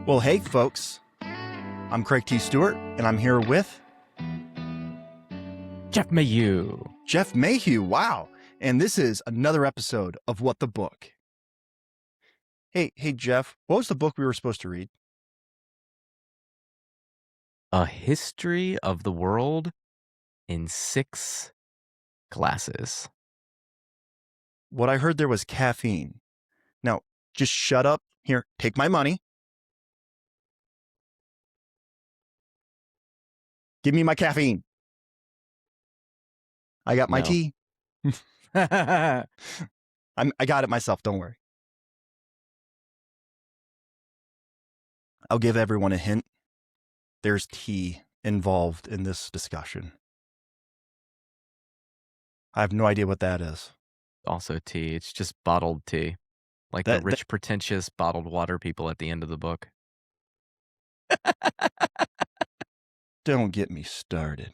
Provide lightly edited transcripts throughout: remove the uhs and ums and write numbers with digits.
Well, hey, folks. I'm Craig T. Stewart, and I'm here with Jeff Mayhew. Jeff Mayhew. Wow. And this is another episode of What the Book. Hey, Jeff, what was the book we were supposed to read? A History of the World in 6 Glasses. What I heard there was caffeine. Now, just shut up. Here, take my money. Give me my caffeine. I got my tea. I got it myself. Don't worry. I'll give everyone a hint. There's tea involved in this discussion. I have no idea what that is. Also tea. It's just bottled tea. Like the rich, pretentious bottled water people at the end of the book. Don't get me started.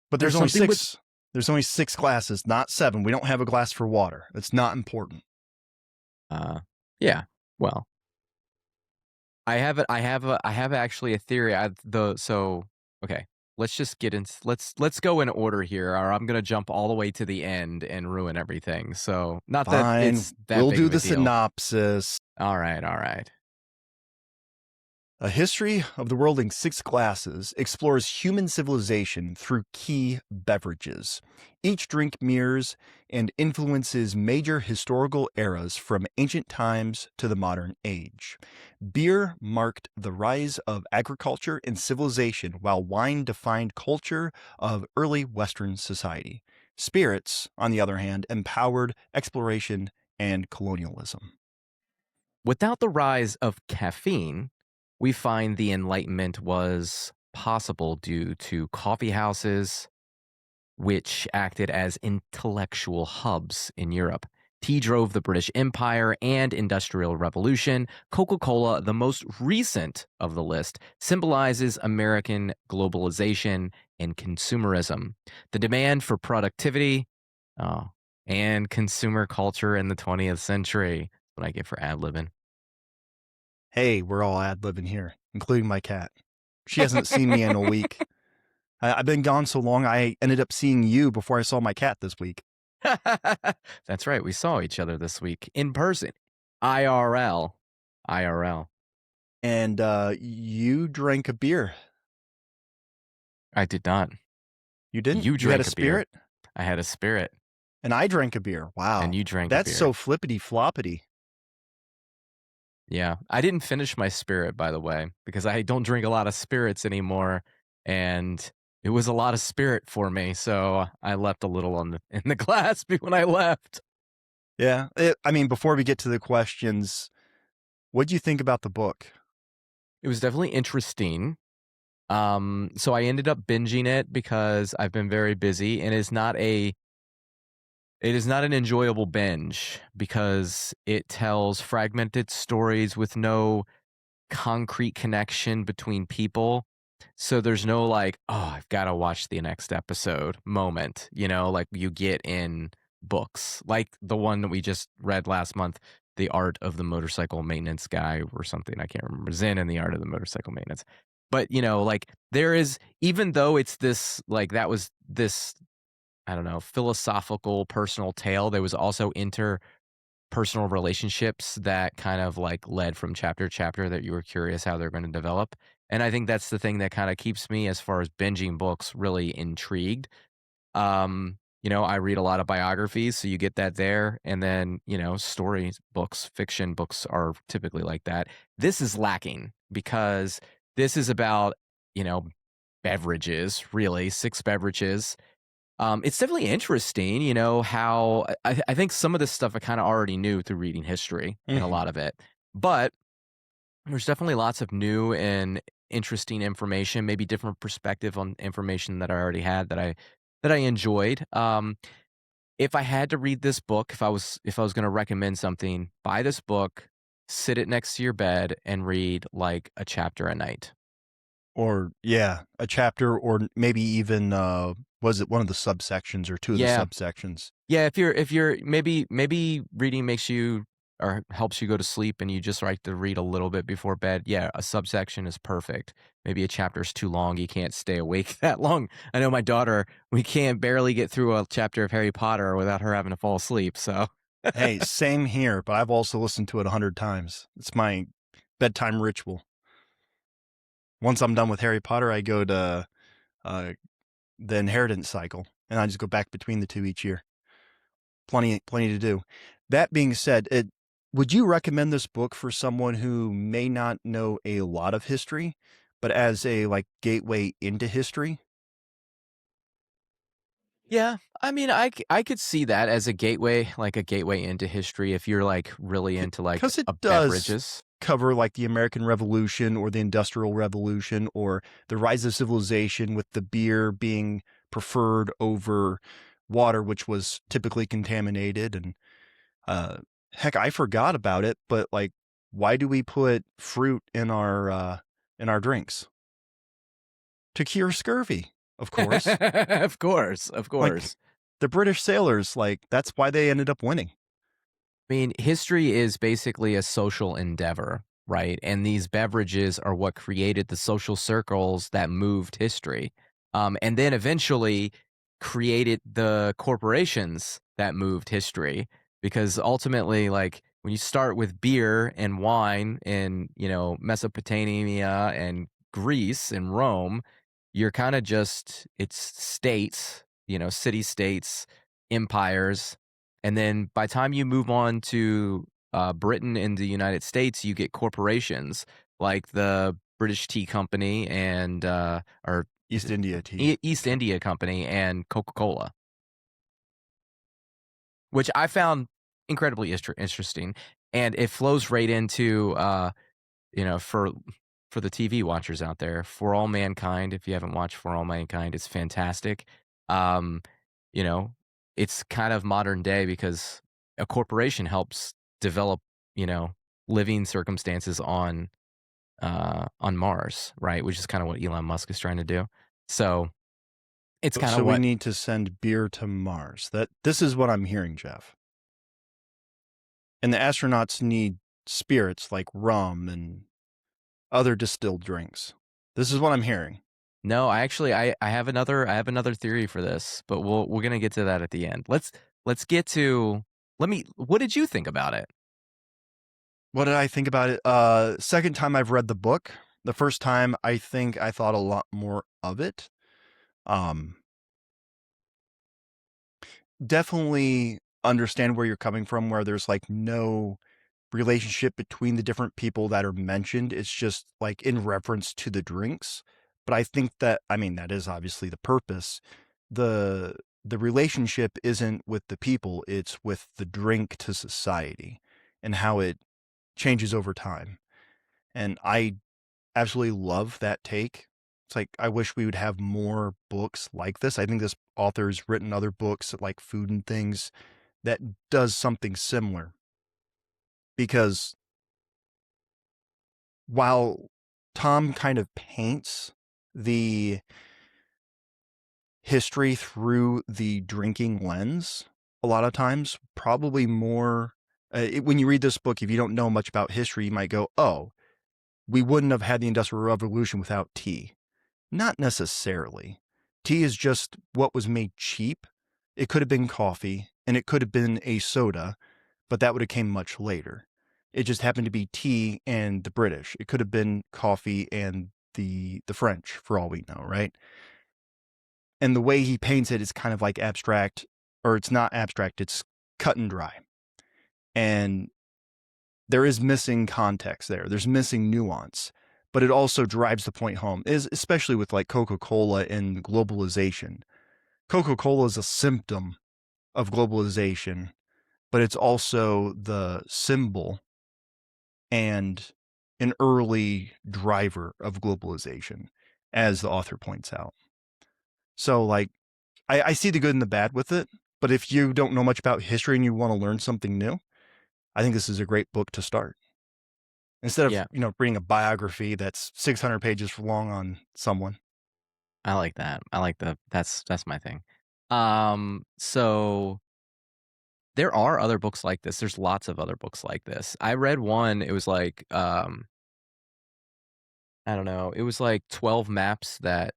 But there's only 6. There's only 6 glasses, not 7. We don't have a glass for water. It's not important. Yeah. Well, I have actually a theory. Okay. Let's just get into let's go in order here, or I'm gonna jump all the way to the end and ruin everything. So not Fine. that it's that we'll big do of a the deal. synopsis. All right. A History of the World in 6 Glasses explores human civilization through key beverages. Each drink mirrors and influences major historical eras from ancient times to the modern age. Beer marked the rise of agriculture and civilization, while wine defined culture of early Western society. Spirits, on the other hand, empowered exploration and colonialism. Without the rise of caffeine, we find the Enlightenment was possible due to coffee houses, which acted as intellectual hubs in Europe. Tea drove the British Empire and Industrial Revolution. Coca-Cola, the most recent of the list, symbolizes American globalization and consumerism. The demand for productivity and consumer culture in the 20th century. That's what I get for ad-libbing. Hey, we're all ad-libbing here, including my cat. She hasn't seen me in a week. I've been gone so long, I ended up seeing you before I saw my cat this week. That's right. We saw each other this week in person. IRL. And you drank a beer. I did not. You didn't? You drank had a spirit? Beer. I had a spirit. And I drank a beer. Wow. And you drank a beer. That's so flippity-floppity. Yeah. I didn't finish my spirit, by the way, because I don't drink a lot of spirits anymore. And it was a lot of spirit for me. So I left a little in the glass when I left. Yeah. Before we get to the questions, what did you think about the book? It was definitely interesting. So I ended up binging it because I've been very busy, and it is not an enjoyable binge because it tells fragmented stories with no concrete connection between people. So there's no like, oh, I've got to watch the next episode moment, like you get in books, like the one that we just read last month, The Art of the Motorcycle Maintenance Guy or something. I can't remember. Zen and the Art of the Motorcycle Maintenance. But, like there is, even though it's this, like that was this, I don't know, philosophical personal tale, there was also interpersonal relationships that kind of like led from chapter to chapter that you were curious how they're going to develop. And I think that's the thing that kind of keeps me, as far as binging books, really intrigued. I read a lot of biographies, so you get that there. And then, stories, books, fiction books are typically like that. This is lacking because this is about, beverages, really, 6 beverages. It's definitely interesting, how I think some of this stuff I kind of already knew through reading history and a lot of it, but there's definitely lots of new and interesting information, maybe different perspective on information that I already had that I enjoyed. If I had to read this book, if I was going to recommend something, buy this book, sit it next to your bed and read like a chapter a night. Or a chapter, or maybe even was it one of the subsections or 2 of the subsections? Yeah, if you're maybe reading makes you or helps you go to sleep and you just like to read a little bit before bed, yeah, a subsection is perfect. Maybe a chapter's too long, you can't stay awake that long. I know my daughter, we can't barely get through a chapter of Harry Potter without her having to fall asleep, so Hey, same here, but I've also listened to it 100 times. It's my bedtime ritual. Once I'm done with Harry Potter, I go to uh, the Inheritance Cycle, and I just go back between the two each year. Plenty to do. That being said, would you recommend this book for someone who may not know a lot of history, but as a like gateway into history? yeah, I mean, I could see that as a gateway, like a gateway into history if you're, like, really into, like, Because it a does beverages. cover like the American Revolution or the Industrial Revolution or the rise of civilization with the beer being preferred over water, which was typically contaminated. And uh, heck, I forgot about it, but like, why do we put fruit in our drinks? To cure scurvy, of course. Of course, of Like course. the British sailors, like that's why they ended up winning. I mean, history is basically a social endeavor, right? And these beverages are what created the social circles that moved history. And then eventually created the corporations that moved history. Because ultimately, like when you start with beer and wine in, Mesopotamia and Greece and Rome, you're kind of just, it's states, city states, empires, and then by the time you move on to Britain and the United States, you get corporations like the British Tea Company and or is East it India tea. East India Company and Coca Cola, which I found incredibly interesting, and it flows right into for the TV watchers out there, For All Mankind. If you haven't watched For All Mankind, it's fantastic. Um, you know, it's kind of modern day because a corporation helps develop, you know, living circumstances on Mars, right? Which is kind of what Elon Musk is trying to do. So it's kind of So we what need to send beer to Mars. This is what I'm hearing, Jeff. And the astronauts need spirits like rum and other distilled drinks. This is what I'm hearing. no, I have another theory for this, but we're gonna get to that at the end. Let's get to what did you think about it? What did I think about it? Second time I've read the book. The first time I think I thought a lot more of it. Um, Definitely understand where you're coming from, where there's like no relationship between the different people that are mentioned. It's just like in reference to the drinks. But I think that, I mean, that is obviously the purpose. The the relationship isn't with the people, it's with the drink to society and how it changes over time. And I absolutely love that take. It's like I wish we would have more books like this. I think this author's written other books like Food and Things that does something similar because while Tom kind of paints the history through the drinking lens, a lot of times, probably more. When you read this book, if you don't know much about history, you might go, oh, we wouldn't have had the Industrial Revolution without tea. Not necessarily. Tea is just what was made cheap. It could have been coffee and it could have been a soda, but that would have came much later. It just happened to be tea and the British. It could have been coffee and the French for all we know, right? And the way he paints it is kind of like abstract, or it's not abstract, it's cut and dry. And there is missing context there. There's missing nuance, but it also drives the point home. Is especially with like Coca-Cola and globalization. Coca-Cola is a symptom of globalization, but it's also the symbol and an early driver of globalization, as the author points out. So like I see the good and the bad with it, but if you don't know much about history and you want to learn something new, I think this is a great book to start. Instead of, Yeah, reading a biography that's 600 pages long on someone. I like that. I like that's my thing. So There are other books like this. There's lots of other books like this. I read one, it was like, I don't know, it was like 12 maps that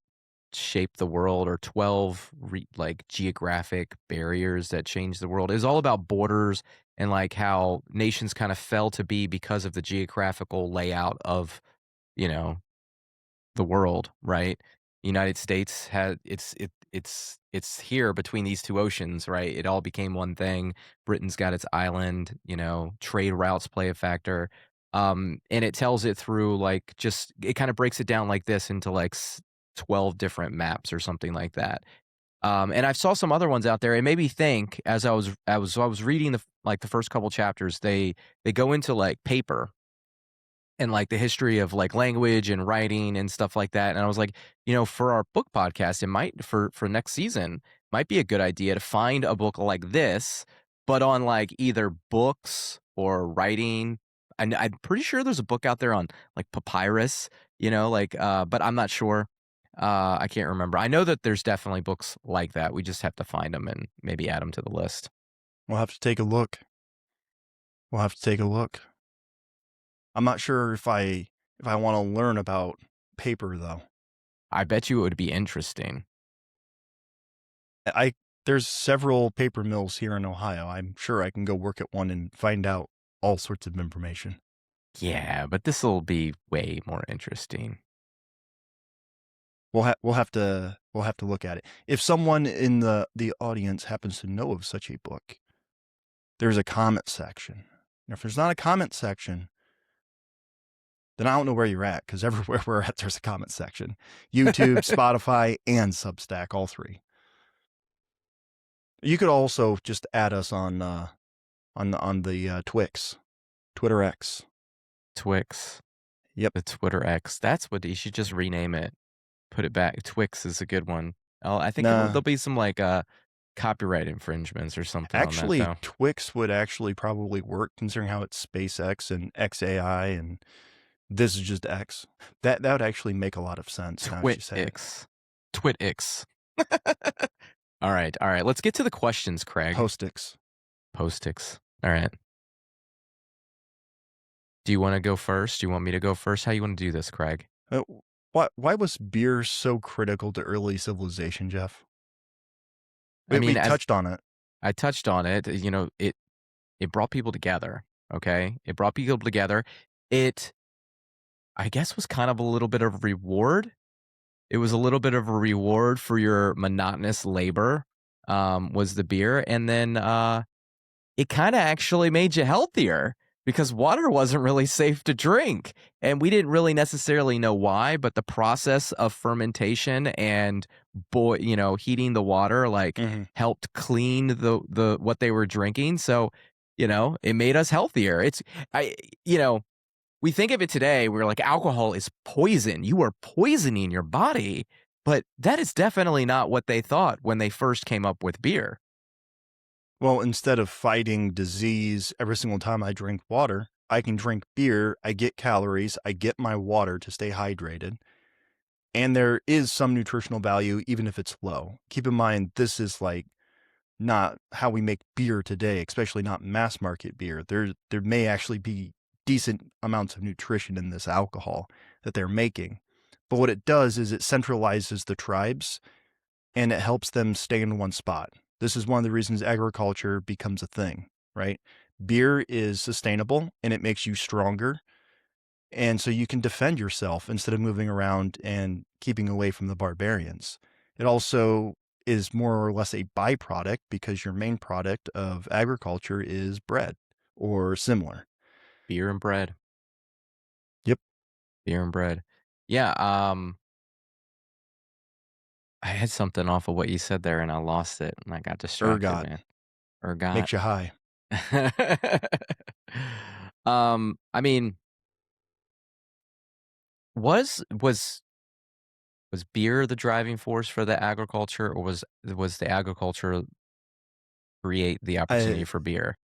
shape the world, or 12 like geographic barriers that change the world. It was all about borders and like how nations kind of fell to be because of the geographical layout of, you know, the world, right? United States had it's here between these two oceans, right? It all became one thing. Britain's got its island, you know, trade routes play a factor. And it tells it through like just it kind of breaks it down like this into like 12 different maps or something like that. And I saw some other ones out there. It made me think as I was reading like the first couple chapters, they go into like paper and like the history of like language and writing and stuff like that. And I was like, you know, for our book podcast, it might for next season might be a good idea to find a book like this, but on like either books or writing. And I'm pretty sure there's a book out there on like papyrus, you know, like but I'm not sure. I can't remember. I know that there's definitely books like that. We just have to find them and maybe add them to the list. We'll have to take a look. We'll have to take a look. I'm not sure if I want to learn about paper though. I bet you it would be interesting. I there's several paper mills here in Ohio. I'm sure I can go work at one and find out all sorts of information. Yeah, but this will be way more interesting. We'll have to look at it. If someone in the audience happens to know of such a book, there's a comment section. And if there's not a comment section, then I don't know where you're at, because everywhere we're at, there's a comment section. YouTube, Spotify, and Substack, all three. You could also just add us on the Twix, Twitter X. Twix. Yep. The Twitter X. That's what you should just rename it. Put it back. Twix is a good one. I think Nah, there'll be some like copyright infringements or something on that actually, though. Twix would actually probably work, considering how it's SpaceX and XAI, and this is just X. That would actually make a lot of sense now as you say it. Twitix. Twitix. All right. All right. Let's get to the questions, Craig. Postix. Postix. All right. Do you want to go first? Do you want me to go first? How you want to do this, Craig? Why was beer so critical to early civilization, Jeff? I We mean, as touched on it. I touched on it, you know, it brought people together. Okay. It brought people together. It, I guess, was kind of a little bit of a reward. It was a little bit of a reward for your monotonous labor, was the beer. And then it kind of actually made you healthier because water wasn't really safe to drink. And we didn't really necessarily know why, but the process of fermentation and you know, heating the water like Mm-hmm. helped clean the what they were drinking. So, you know, it made us healthier. I you know, we think of it today, we're like, alcohol is poison. You are poisoning your body. But that is definitely not what they thought when they first came up with beer. Well, instead of fighting disease every single time I drink water, I can drink beer. I get calories. I get my water to stay hydrated. And there is some nutritional value, even if it's low. Keep in mind, this is like not how we make beer today, especially not mass market beer. There may actually be decent amounts of nutrition in this alcohol that they're making. But what it does is it centralizes the tribes and it helps them stay in one spot. This is one of the reasons agriculture becomes a thing, right? Beer is sustainable and it makes you stronger. And so you can defend yourself instead of moving around and keeping away from the barbarians. It also is more or less a byproduct because your main product of agriculture is bread or similar. Beer and bread. Yep. Beer and bread. Yeah, I had something off of what you said there and I lost it and I got distracted, Ergot man. Or got. makes you high. I mean, was was beer the driving force for the agriculture, or was the agriculture create the opportunity I for beer?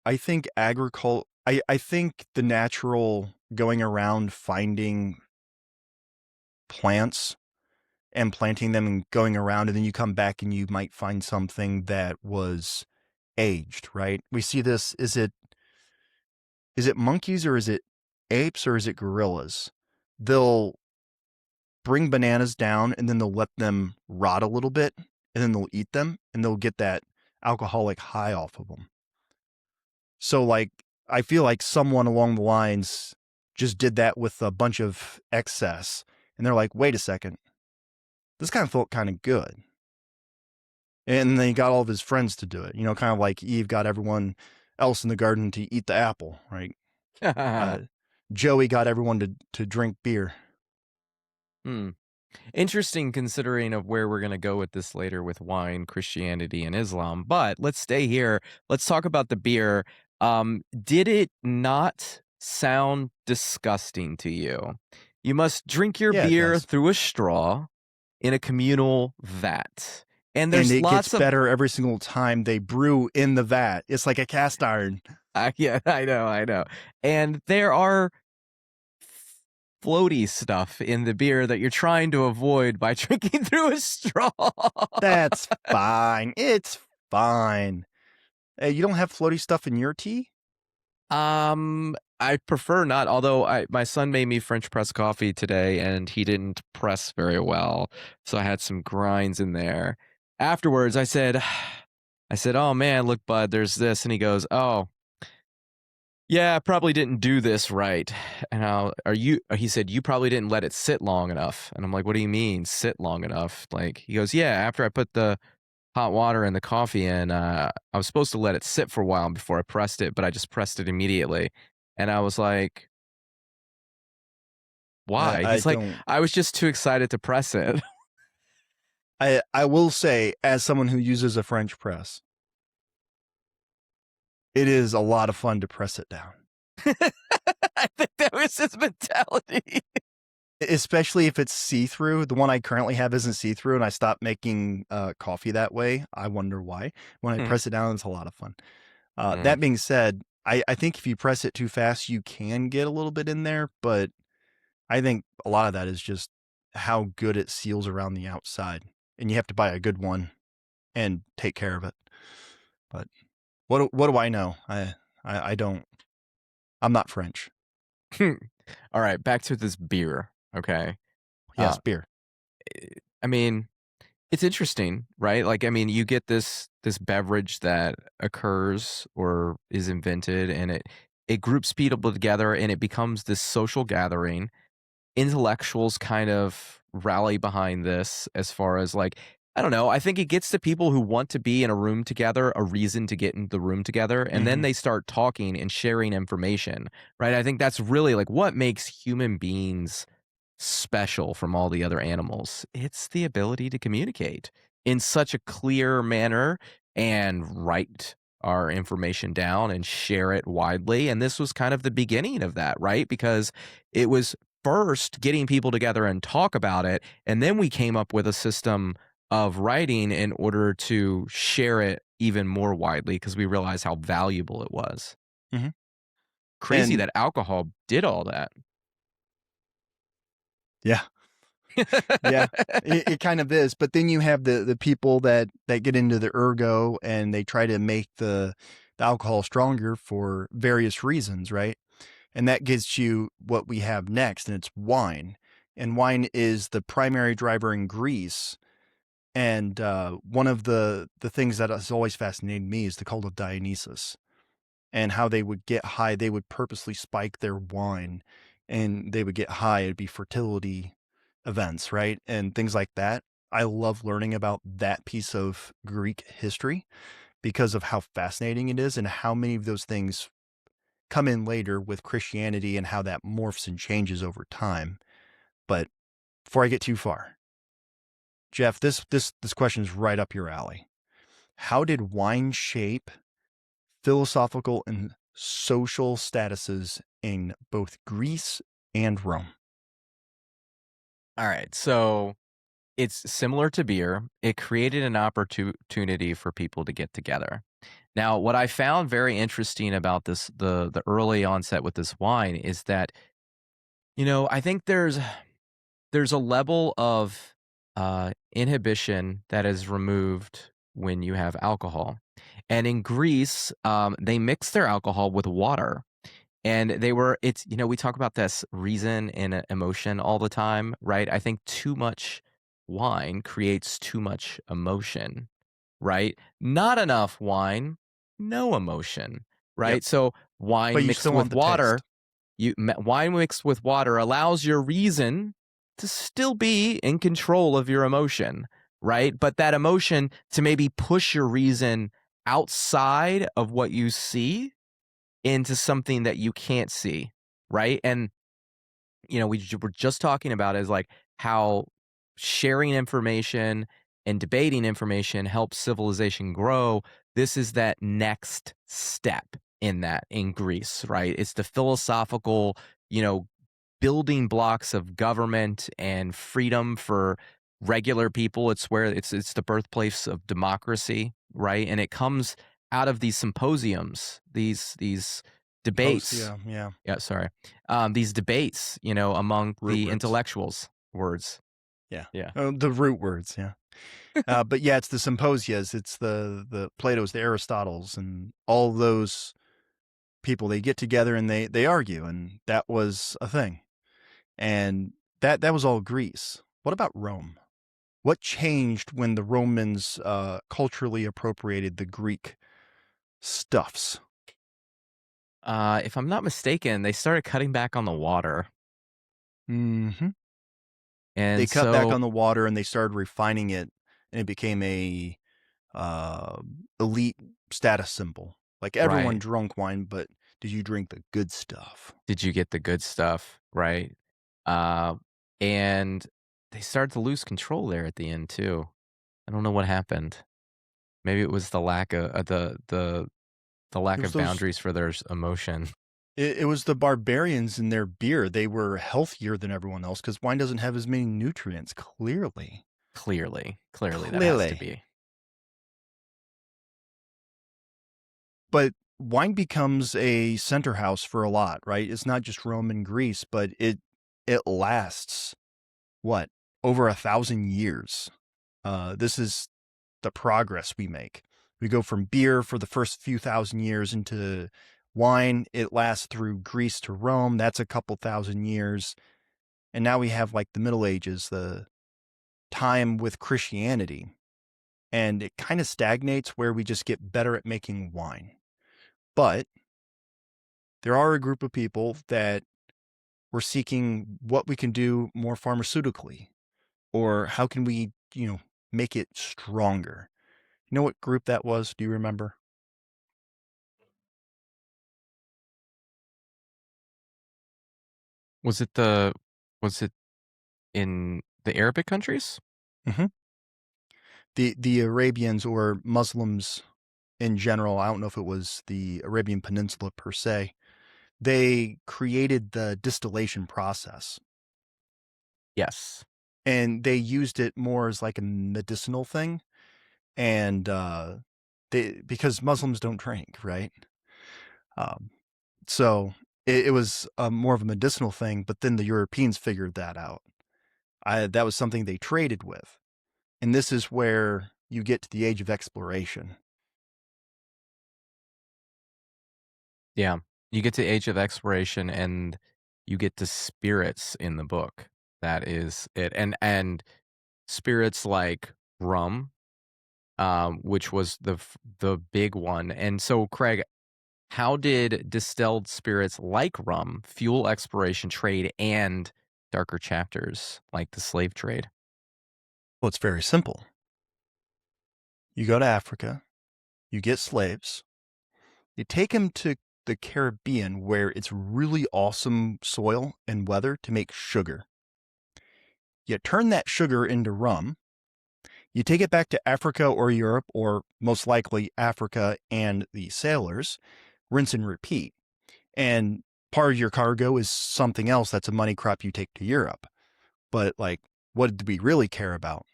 I think I think the natural going around finding plants and planting them and going around, and then you come back and you might find something that was aged, right? We see this. Is it monkeys or is it apes or is it gorillas? They'll bring bananas down and then they'll let them rot a little bit and then they'll eat them and they'll get that alcoholic high off of them. So, like, I feel like someone along the lines just did that with a bunch of excess and they're like, wait a second, this kind of felt kind of good. And then he got all of his friends to do it, kind of like Eve got everyone else in the garden to eat the apple, right? Uh, Joey got everyone to drink beer. Hmm. Interesting considering of where we're going to go with this later with wine, Christianity, and Islam. But let's stay here. Let's talk about the beer. Did it not sound disgusting to you? You must drink your Yeah, it beer does. through a straw in a communal vat. And And there's it gets lots of better every single time they brew in the vat. It's like a cast iron. yeah, I know. And there are floaty stuff in the beer that you're trying to avoid by drinking through a straw. That's fine. It's fine. Hey, you don't have floaty stuff in your tea? I prefer not, although my son made me French press coffee today and he didn't press very well. So I had some grinds in there. Afterwards, I said, "Oh man, look, bud, there's this." And he goes, "Oh, yeah, I probably didn't do this right." And he said, "You probably didn't let it sit long enough." And I'm like, "What do you mean sit long enough?" Like, he goes, "Yeah, after I put the hot water and the coffee in, I was supposed to let it sit for a while before I pressed it, but I just pressed it immediately." And I was like, "Why?" I He's like, don't. "I was just too excited to press it." I will say, as someone who uses a French press, it is a lot of fun to press it down. I think that was his mentality. Especially if it's see-through. The one I currently have isn't see-through, and I stopped making coffee that way. I wonder why. When I Hmm. press it down, it's a lot of fun. Hmm. That being said, I think if you press it too fast, you can get a little bit in there, but I think a lot of that is just how good it seals around the outside. And you have to buy a good one and take care of it. But what do I know? I don't. I'm not French. All right, back to this beer. Okay. Uh, Yes, beer. I mean, it's interesting, right? Like, I mean, you get this beverage that occurs or is invented, and it groups people together, and it becomes this social gathering. Intellectuals kind of rally behind this as far as like, I don't know, I think it gets the people who want to be in a room together a reason to get in the room together, and then Mm-hmm. they start talking and sharing information, right? I think that's really like what makes human beings special from all the other animals. It's the ability to communicate in such a clear manner and write our information down and share it widely. And this was kind of the beginning of that, right? Because it was first getting people together and talk about it. And then we came up with a system of writing in order to share it even more widely because we realized how valuable it was. Mm-hmm. Crazy And that alcohol did all that. yeah, yeah, it kind of is. But then you have the people that get into the ergo and they try to make the alcohol stronger for various reasons, right? And that gets you what we have next, and it's wine. And wine is the primary driver in Greece. And one of the things that has always fascinated me is the cult of Dionysus and how they would get high. They would purposely spike their wine, and they would get high. It'd be fertility events, right, and things like that. I love learning about that piece of Greek history because of how fascinating it is and how many of those things come in later with Christianity and how that morphs and changes over time. But before I get too far, Jeff, this question is right up your alley. How did wine shape philosophical and social statuses in both Greece and Rome? All right. So it's similar to beer. It created an opportunity for people to get together. Now, what I found very interesting about this, the early onset with this wine is that, I think there's a level of inhibition that is removed when you have alcohol. And in Greece, they mix their alcohol with water. And it's, we talk about this reason and emotion all the time, right? I think too much wine creates too much emotion, right? Not enough wine, no emotion, Yep. right? So But wine you mixed still want with the water, taste. wine mixed with water allows your reason to still be in control of your emotion, right? But that emotion to maybe push your reason outside of what you see into something that you can't see, right? And were just talking about is like how sharing information and debating information helps civilization grow. This is that next step in Greece, right? It's the philosophical, you know, building blocks of government and freedom for regular people. It's where it's the birthplace of democracy, right? And it comes out of these symposiums, these debates. Symposia, yeah. Yeah, sorry. These debates, among Root the words. intellectuals. Words. Yeah. Yeah. The root words, yeah. But yeah, it's the symposias. It's the Plato's, the Aristotles, and all those people. They get together and they argue, and that was a thing. And that was all Greece. What about Rome? What changed when the Romans culturally appropriated the Greek stuffs? If I'm not mistaken, they started cutting back on the water. Mm-hmm. They And cut back so on the water and they started refining it, and it became a uh, elite status symbol. Like everyone right. drunk wine, but did you drink the good stuff? Did you get the good stuff? Right. Uh, and they started to lose control there at the end too. I don't know what happened. Maybe it was the lack of the It lack was of those. boundaries for their emotion. It was the barbarians in their beer. They were healthier than everyone else because wine doesn't have as many nutrients. Clearly, Clearly, that has to clearly. be. But wine becomes a center house for a lot, right? It's not just Rome and Greece, but it lasts what, over 1,000 years. This is the progress we make. We go from beer for the first few thousand years into wine. It lasts through Greece to Rome. That's a couple thousand years. And now we have like the Middle Ages, the time with Christianity. And it kind of stagnates where we just get better at making wine. But there are a group of people that were seeking what we can do more pharmaceutically, or how can we, make it stronger. You know what group that was? Do you remember? Was it the was it in the Arabic countries? Mm-hmm. The Arabians or Muslims in general. I don't know if it was the Arabian Peninsula per se. They created the distillation process, Yes. and they used it more as like a medicinal thing. And because Muslims don't drink, right? Um, so it was more of a medicinal thing. But then the Europeans figured that out. That was something they traded with, and this is where you get to the age of exploration. Yeah. You get to Age of Exploration and you get to spirits in the book. That is it. And spirits like rum, which was the big one. And so, Craig, how did distilled spirits like rum fuel exploration, trade, and darker chapters like the slave trade? Well, it's very simple. You go to Africa, you get slaves, you take them to the Caribbean where it's really awesome soil and weather to make sugar. You turn that sugar into rum. You take it back to Africa or Europe, or most likely Africa and the sailors, rinse and repeat. And part of your cargo is something else that's a money crop you take to Europe. But like, what did we really care about?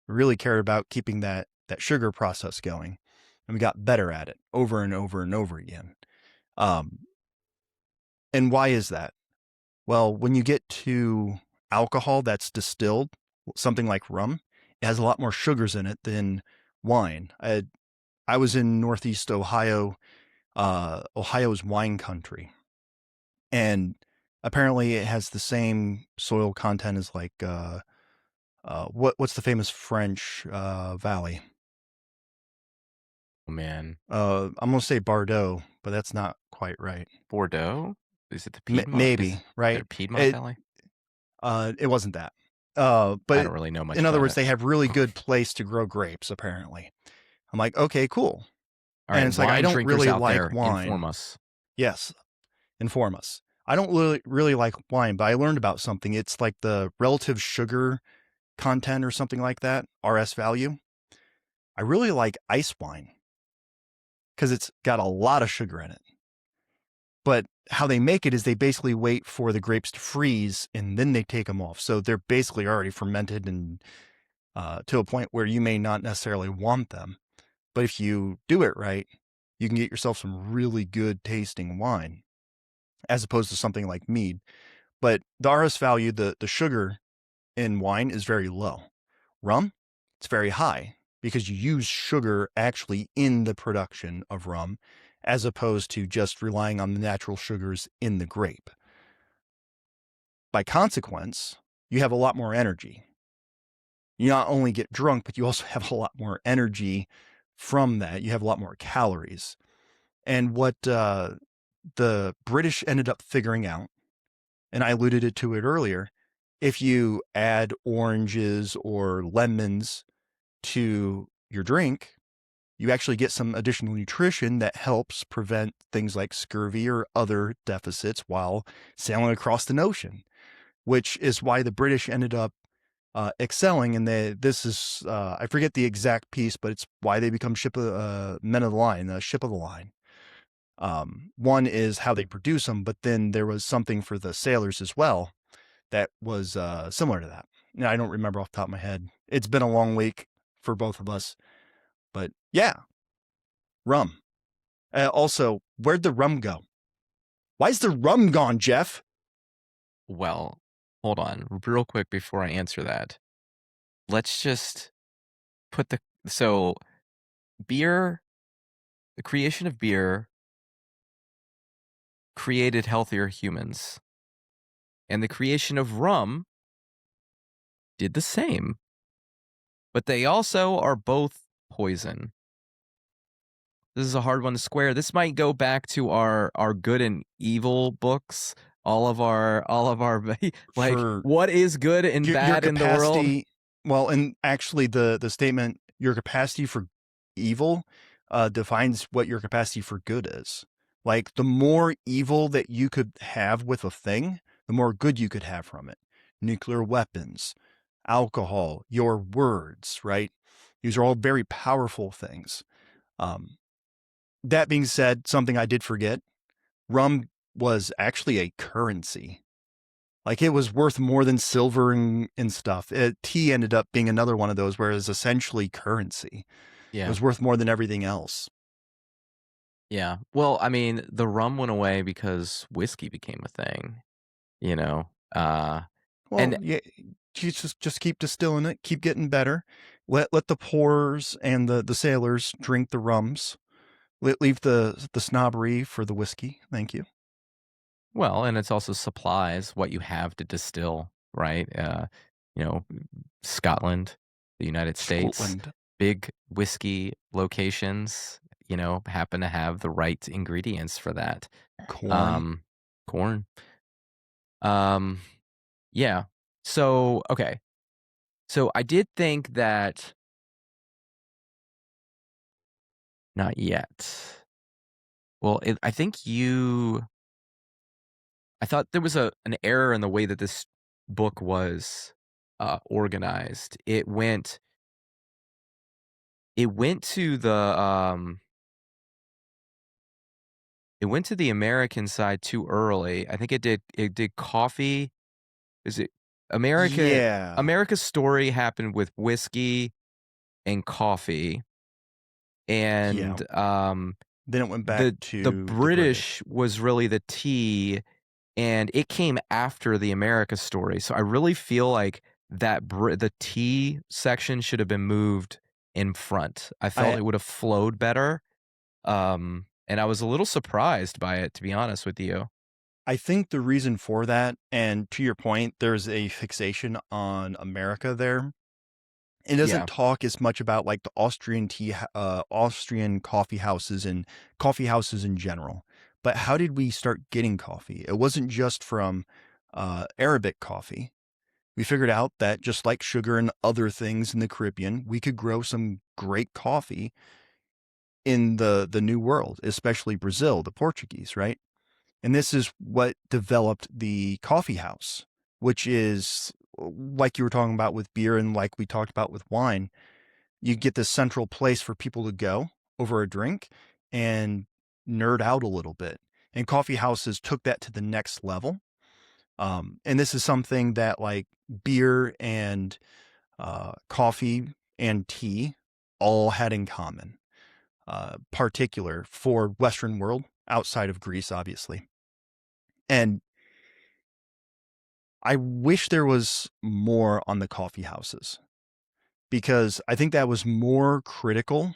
We really cared about keeping that sugar process going, and we got better at it over and over and over again. Um, and why is that? Well, when you get to alcohol that's distilled, something like rum, it has a lot more sugars in it than wine. I was in Northeast Ohio, Ohio's wine country, and apparently it has the same soil content as like what's the famous French valley? Oh, man. I'm gonna say Bordeaux, but that's not quite right. Bordeaux? Is it the Piedmont? Is Maybe there right. Piedmont It Valley? it wasn't that. I don't But really know much in other about words, it. they have really good place to grow grapes. Apparently, I'm like, okay, cool. All And right, it's like I wine don't drinkers really out like there, wine. inform us. Yes, inform us. I don't really like wine, but I learned about something. It's like the relative sugar content or something like that, RS value. I really like ice wine because it's got a lot of sugar in it. But how they make it is they basically wait for the grapes to freeze and then they take them off. So they're basically already fermented and to a point where you may not necessarily want them. But if you do it right, you can get yourself some really good tasting wine as opposed to something like mead. But the RS value, the sugar in wine is very low. Rum, it's very high because you use sugar actually in the production of rum as opposed to just relying on the natural sugars in the grape. By consequence, you have a lot more energy. You not only get drunk, but you also have a lot more energy from that. You have a lot more calories. And what the British ended up figuring out, and I alluded to it earlier, if you add oranges or lemons to your drink, you actually get some additional nutrition that helps prevent things like scurvy or other deficits while sailing across the ocean, which is why the British ended up excelling. And this is, I forget the exact piece, but it's why they become men of the line, ship of the line. One is how they produce them, but then there was something for the sailors as well that was similar to that. Now, I don't remember off the top of my head. It's been a long week for both of us, but yeah, rum. Also, where'd the rum go? Why's the rum gone, Jeff? Well, hold on, real quick before I answer that. Let's just put so beer, the creation of beer created healthier humans, and the creation of rum did the same, but they also are both poison. This is a hard one to square. This might go back to our good and evil books. All of our like For what is good and your bad in the world. capacity, well, and actually the statement, your capacity for evil defines what your capacity for good is. Like the more evil that you could have with a thing, the more good you could have from it. Nuclear weapons, alcohol, your words, right? These are all very powerful things. Um, that being said, something I did forget, rum was actually a currency. Like it was worth more than silver and stuff. Tea ended up being another one of those where it was essentially currency. It Yeah. was worth more than everything else. Yeah. Well, I mean, the rum went away because whiskey became a thing, you know. And Well, yeah, you just keep distilling it, keep getting better. Let the poors and the sailors drink the rums. Leave the snobbery for the whiskey. Thank you. well, and it's also supplies what you have to distill, right? You know, Scotland, the United States, Scotland big whiskey locations, happen to have the right ingredients for that. corn. Um, corn. Um, yeah. So, okay. So I did think that not yet. Well, I thought there was an error in the way that this book was organized. It went to the American side too early. I think it did coffee. Is it America? Yeah, America's story happened with whiskey and coffee, yeah. and Then it went back the to the British. British was really the tea, and it came after the America story. So I really feel like the tea section should have been moved in front. I felt I it would have flowed better, and I was a little surprised by it, to be honest with you. I think the reason for that, and to your point, there's a fixation on America there. It doesn't Yeah. talk as much about like the Austrian coffee houses in general. But how did we start getting coffee? It wasn't just from Arabic coffee. We figured out that just like sugar and other things in the Caribbean, we could grow some great coffee in the New World, especially Brazil, the Portuguese, right? And this is what developed the coffee house, which is like you were talking about with beer and like we talked about with wine. You get this central place for people to go over a drink and nerd out a little bit. And coffee houses took that to the next level. And this is something that like beer and coffee and tea all had in common, particular for Western world outside of Greece, obviously. And I wish there was more on the coffee houses because I think that was more critical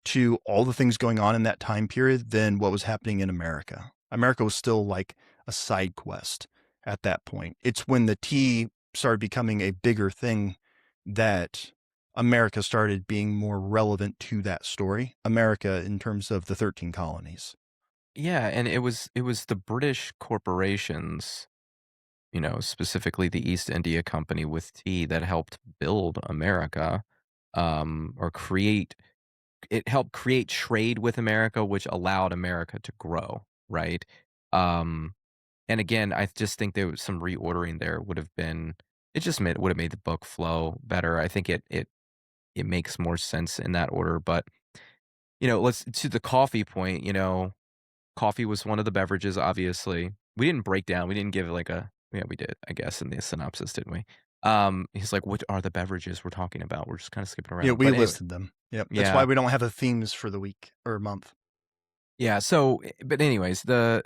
to all the things going on in that time period than what was happening in America. America was still like a side quest at that point. It's when the tea started becoming a bigger thing that America started being more relevant to that story. America in terms of the 13 colonies. Yeah, and it was the British corporations, specifically the East India Company with tea that helped build America, or create it helped create trade with America, which allowed America to grow, right? Um, and again, I just think there was some reordering there would have been it just made would have made the book flow better. I think it makes more sense in that order. But, let's to the coffee point, coffee was one of the beverages, obviously. We didn't break down, we didn't give like a yeah, we did, I guess, in the synopsis, didn't we? He's like, "What are the beverages we're talking about?" We're just kinda skipping Yeah, around. we But anyway, listed them. Yep. That's why yeah. we don't have a themes for the week or month. Yeah, so, but anyways, the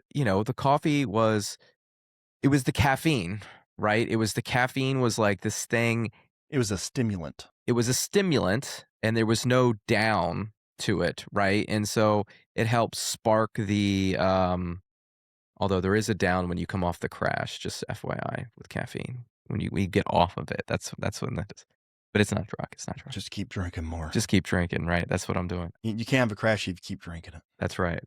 coffee was it was the caffeine, right? It was the caffeine was like this thing. It was a stimulant. It was a stimulant, and there was no down to it, right? And so it helps spark although there is a down when you come off the crash, just FYI with caffeine. When you get off of it, that's when that is. But it's not drug, it's not drug. Just keep drinking more. Just keep drinking, right? That's what I'm doing. You can't have a crash if you keep drinking it. That's right.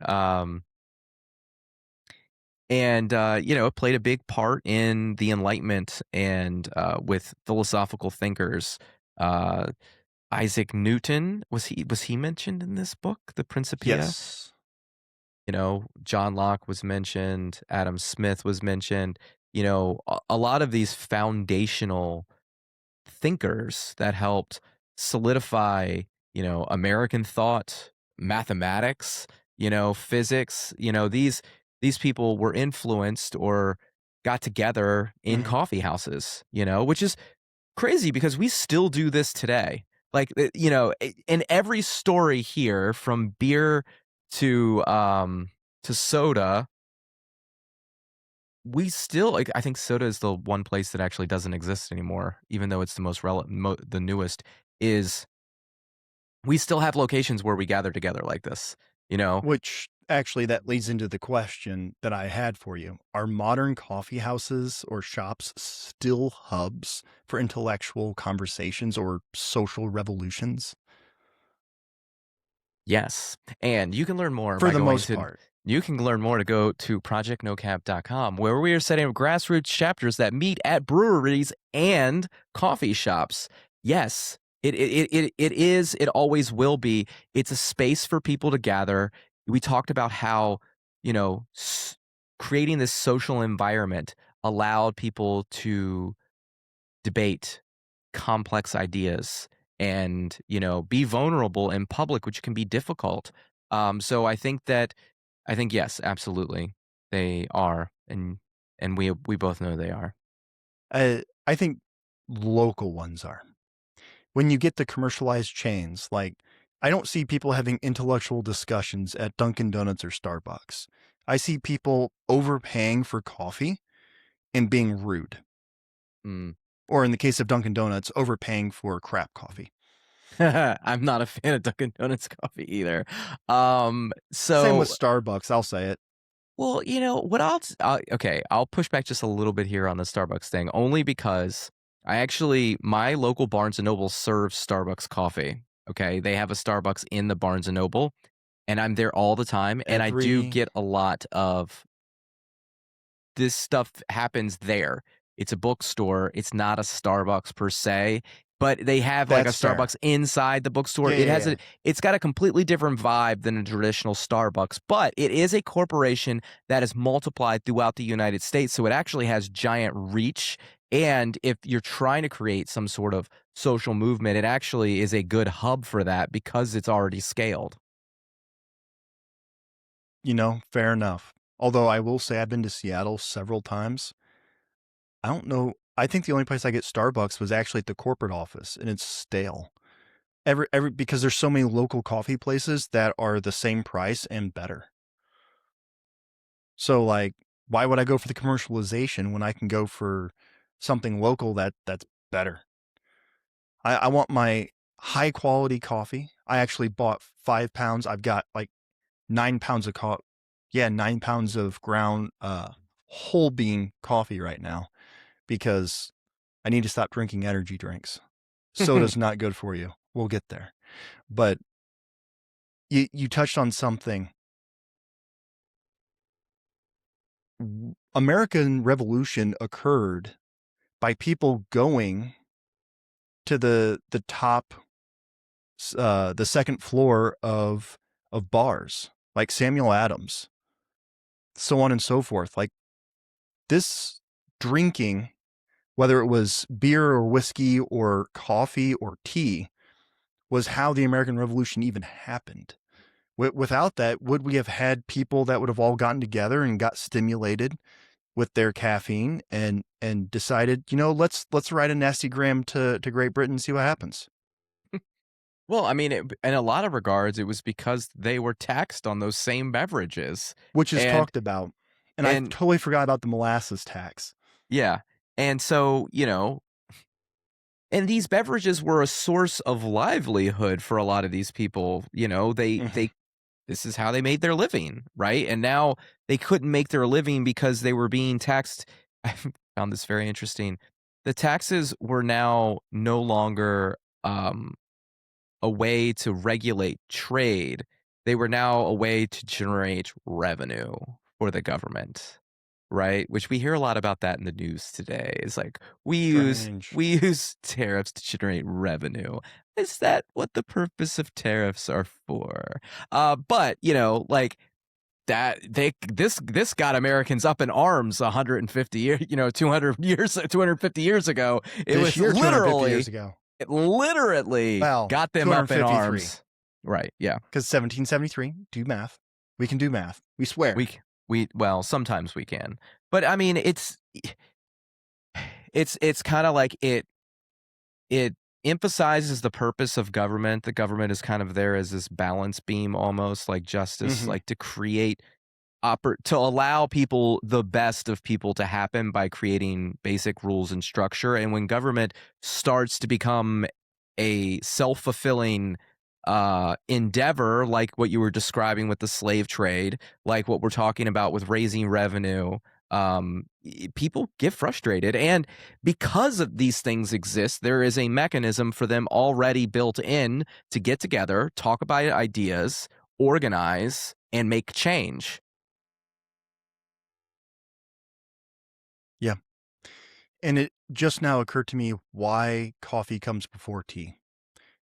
And it played a big part in the Enlightenment and with philosophical thinkers. Uh, Isaac Newton was he mentioned in this book, The Principia? Yes. John Locke was mentioned, Adam Smith was mentioned. A lot of these foundational thinkers that helped solidify, American thought, mathematics, physics, these people were influenced or got together in Mhm. coffee houses, which is crazy because we still do this today. Like, in every story here from beer to soda, we still like, I think soda is the one place that actually doesn't exist anymore, even though it's the most relevant, the newest, is we still have locations where we gather together like this, you know? Which actually that leads into the question that I had for you. Are modern coffee houses or shops still hubs for intellectual conversations or social revolutions? Yes, and you can learn more For by the going most to part. you can learn more to go to projectnocap.com, where we are setting up grassroots chapters that meet at breweries and coffee shops. Yes, it is, it always will be. It's a space for people to gather. We talked about how, you know, creating this social environment allowed people to debate complex ideas and, be vulnerable in public, which can be difficult. So I think yes, absolutely, they are, and we both know they are. I think local ones are. When you get the commercialized chains, like I don't see people having intellectual discussions at Dunkin' Donuts or Starbucks. I see people overpaying for coffee and being rude. Mm. Or in the case of Dunkin' Donuts, overpaying for crap coffee. I'm not a fan of Dunkin' Donuts coffee either. Same with So Starbucks, I'll say it. well, what else? Okay, I'll push back just a little bit here on the Starbucks thing, only because my local Barnes and Noble serves Starbucks coffee. Okay, they have a Starbucks in the Barnes and Noble, and I'm there all the time, and I do Every get a lot of this stuff happens there. It's a bookstore. It's not a Starbucks per se, but they have like a That's fair. Starbucks inside the bookstore. Yeah, yeah, yeah. It's got a completely different vibe than a traditional Starbucks, but it is a corporation that is multiplied throughout the United States, so it actually has giant reach. And if you're trying to create some sort of social movement, it actually is a good hub for that because it's already scaled. Fair enough. Although I will say I've been to Seattle several times. I don't know. I think the only place I get Starbucks was actually at the corporate office, and it's stale. Every because there's so many local coffee places that are the same price and better. So like, why would I go for the commercialization when I can go for something local that's better? I want my high quality coffee. I actually bought 5 pounds. I've got like 9 pounds of yeah, 9 pounds of ground whole bean coffee right now because I need to stop drinking energy drinks. Soda's not good for you. We'll get there. But you touched on something. American Revolution occurred by people going to the top, the second floor of bars, like Samuel Adams, so on and so forth. Like this drinking, whether it was beer or whiskey or coffee or tea, was how the American Revolution even happened. Without that, would we have had people that would have all gotten together and got stimulated with their caffeine and decided, let's write a nasty gram to Great Britain and see what happens? Well, I mean, in a lot of regards, it was because they were taxed on those same beverages. Which is And talked about. And I and totally forgot about the molasses tax. yeah. And so, and these beverages were a source of livelihood for a lot of these people. Mhm. They this is how they made their living, right? And now they couldn't make their living because they were being taxed. I found this very interesting. The taxes were now no longer a way to regulate trade. They were now a way to generate revenue for the government, right? Which we hear a lot about that in the news today. It's like Strange. we use tariffs to generate revenue. Is that what the purpose of tariffs are for? But like that this got Americans up in arms 150 years, 200 years, 250 years ago. It This was year, 250 years literally ago. it literally Well, got them up in 253. arms. Right, yeah. Because 1773, do math. We can do math. We swear. Well, sometimes we can. But I mean, it's kind of like it emphasizes the purpose of government. The government is kind of there as this balance beam almost like justice, Mhm. like to create to allow people the best of people to happen by creating basic rules and structure. And when government starts to become a self-fulfilling endeavor, like what you were describing with the slave trade, like what we're talking about with raising revenue, people get frustrated. And because of these things exist, there is a mechanism for them already built in to get together, talk about ideas, organize, and make change. Yeah. And it just now occurred to me why coffee comes before tea.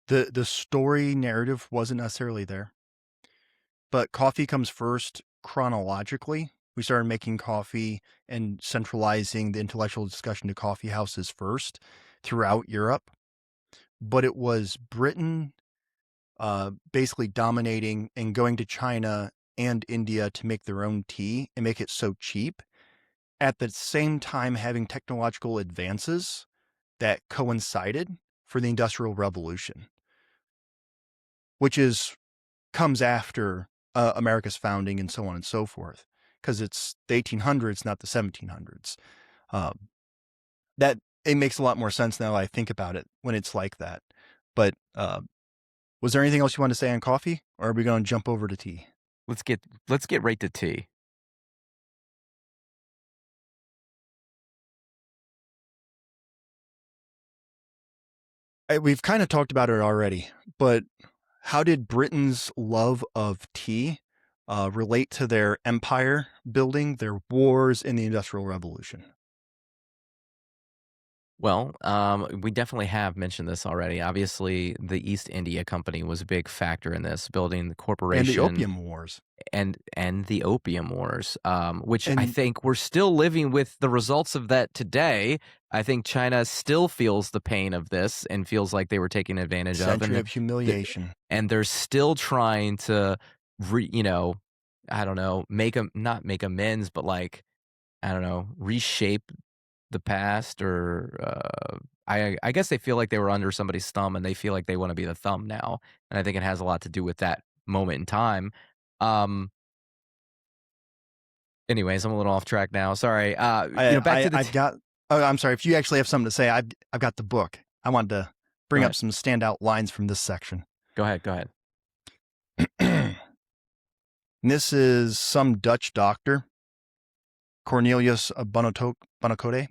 The story narrative wasn't necessarily there, but coffee comes first chronologically. We started making coffee and centralizing the intellectual discussion to coffee houses first throughout Europe. But it was Britain basically dominating and going to China and India to make their own tea and make it so cheap. At the same time, having technological advances that coincided for the Industrial Revolution, which comes after America's founding and so on and so forth, because it's the 1800s, not the 1700s. Um, that it makes a lot more sense now that I think about it when it's like that. But Was there anything else you want to say on coffee, or are we going to jump over to tea? Let's get right to tea. We've kind of talked about it already, but how did Britain's love of tea relate to their empire building, their wars in the Industrial Revolution? Well, we definitely have mentioned this already. Obviously, the East India Company was a big factor in this, building the And the corporation Opium Wars. and the Opium Wars, which I And think we're still living with the results of that today. I think China still feels the pain of this and feels like they were taken advantage of, century and of humiliation. and they're still trying to, you know, I don't know, not make amends, but like I don't know, reshape the past or I guess they feel like they were under somebody's thumb and they feel like they want to be the thumb now. And I think it has a lot to do with that moment in time. Um anyways, I'm a little off track now. Sorry. Back to the I've got. Oh, I'm sorry. If you actually have something to say, I've got the book. I wanted to go bring up ahead. some standout lines from this section. Go ahead. Go ahead. This is some Dutch doctor, Cornelius Bonacote.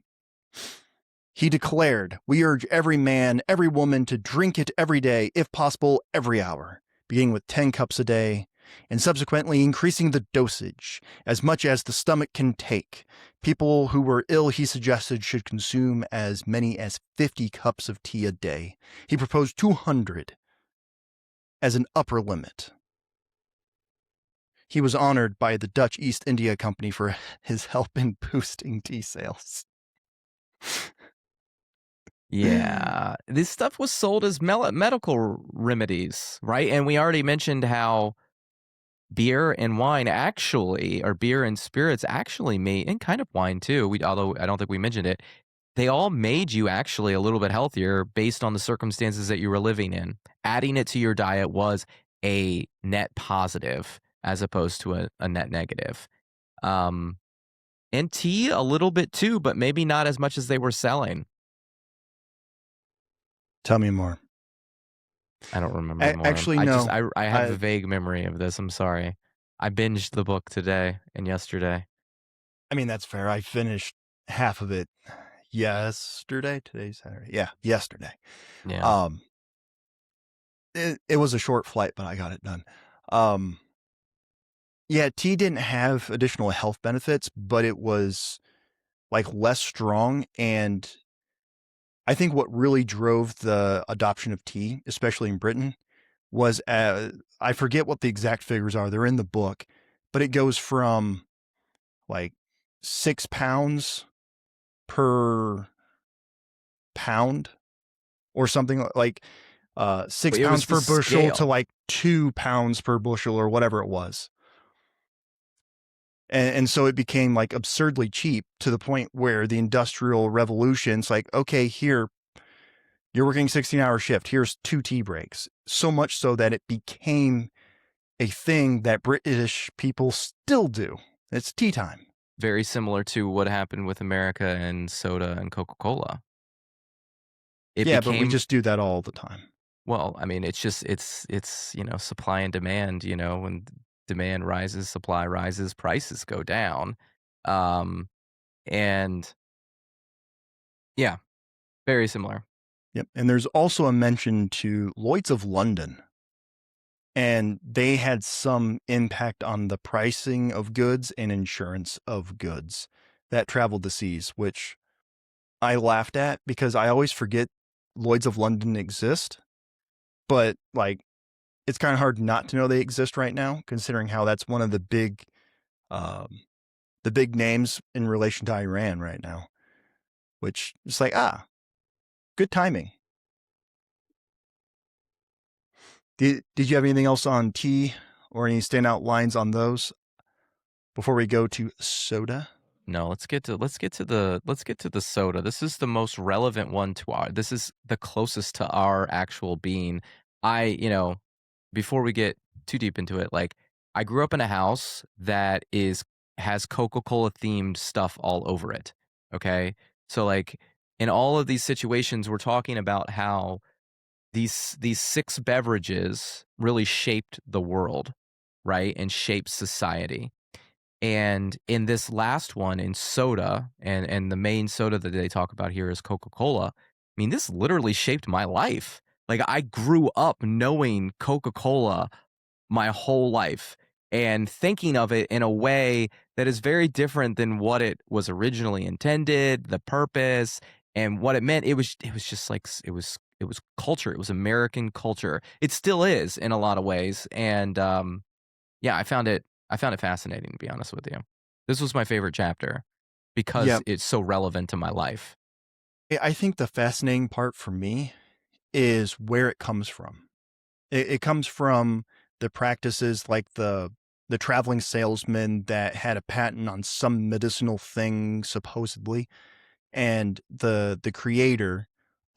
He declared, "We urge every man, every woman to drink it every day, if possible, every hour, beginning with 10 cups a day, and subsequently increasing the dosage as much as the stomach can take. People who were ill, he suggested, should consume as many as 50 cups of tea a day. He proposed 200 as an upper limit." He was honored by the Dutch East India Company for his help in boosting tea sales. Yeah. This stuff was sold as medical remedies, right? And we already mentioned how beer and wine actually, or beer and spirits actually made, and kind of wine too. Although I don't think we mentioned it, they all made you actually a little bit healthier based on the circumstances that you were living in. Adding it to your diet was a net positive as opposed to a net negative. Um, and tea a little bit too, but maybe not as much as they were selling. Tell me more. I don't remember more. Actually, no. I have a vague memory of this. I'm sorry. I binged the book today and yesterday. I mean, that's fair. I finished half of it yesterday. Today's Saturday. Yeah, yesterday. Yeah. It was a short flight, but I got it done. Yeah, tea didn't have additional health benefits, but it was like less strong. And I think what really drove the adoption of tea, especially in Britain, was I forget what the exact figures are. They're in the book, but it goes from like 6 pounds per pound or something like six But it was pounds the per bushel to scale. like 2 pounds per bushel or whatever it was. And so it became like absurdly cheap to the point where the Industrial Revolution's like, okay, here, you're working 16-hour shift. Here's 2 tea breaks. So much so that it became a thing that British people still do. It's tea time. Very similar to what happened with America and soda and Coca-Cola. It Yeah, but we became, just do that all the time. well, I mean, it's supply and demand, when demand rises, supply rises, prices go down. Um, and yeah, very similar. Yep. And there's also a mention to Lloyd's of London. And they had some impact on the pricing of goods and insurance of goods that traveled the seas, which I laughed at because I always forget Lloyd's of London exist. But like, it's kind of hard not to know they exist right now, considering how that's one of the big names in relation to Iran right now. Which is like, good timing. Did you have anything else on tea or any standout lines on those before we go to soda? No, let's get to the soda. This is the most relevant one to this is the closest to our actual being. Before we get too deep into it, like I grew up in a house that has Coca-Cola themed stuff all over it. Okay? So like in all of these situations we're talking about how these 6 beverages really shaped the world, right, and shaped society. And in this last one, in soda, and the main soda that they talk about here is Coca-Cola. I mean, this literally shaped my life. Like, I grew up knowing Coca-Cola my whole life and thinking of it in a way that is very different than what it was originally intended, the purpose, and what it meant. It was just like it was culture. It was American culture. It still is in a lot of ways. And yeah, I found it fascinating, to be honest with you. This was my favorite chapter Yeah, because it's so relevant to my life. I think the fascinating part for me is where it comes from. It comes from the practices like the traveling salesman that had a patent on some medicinal thing supposedly, and the creator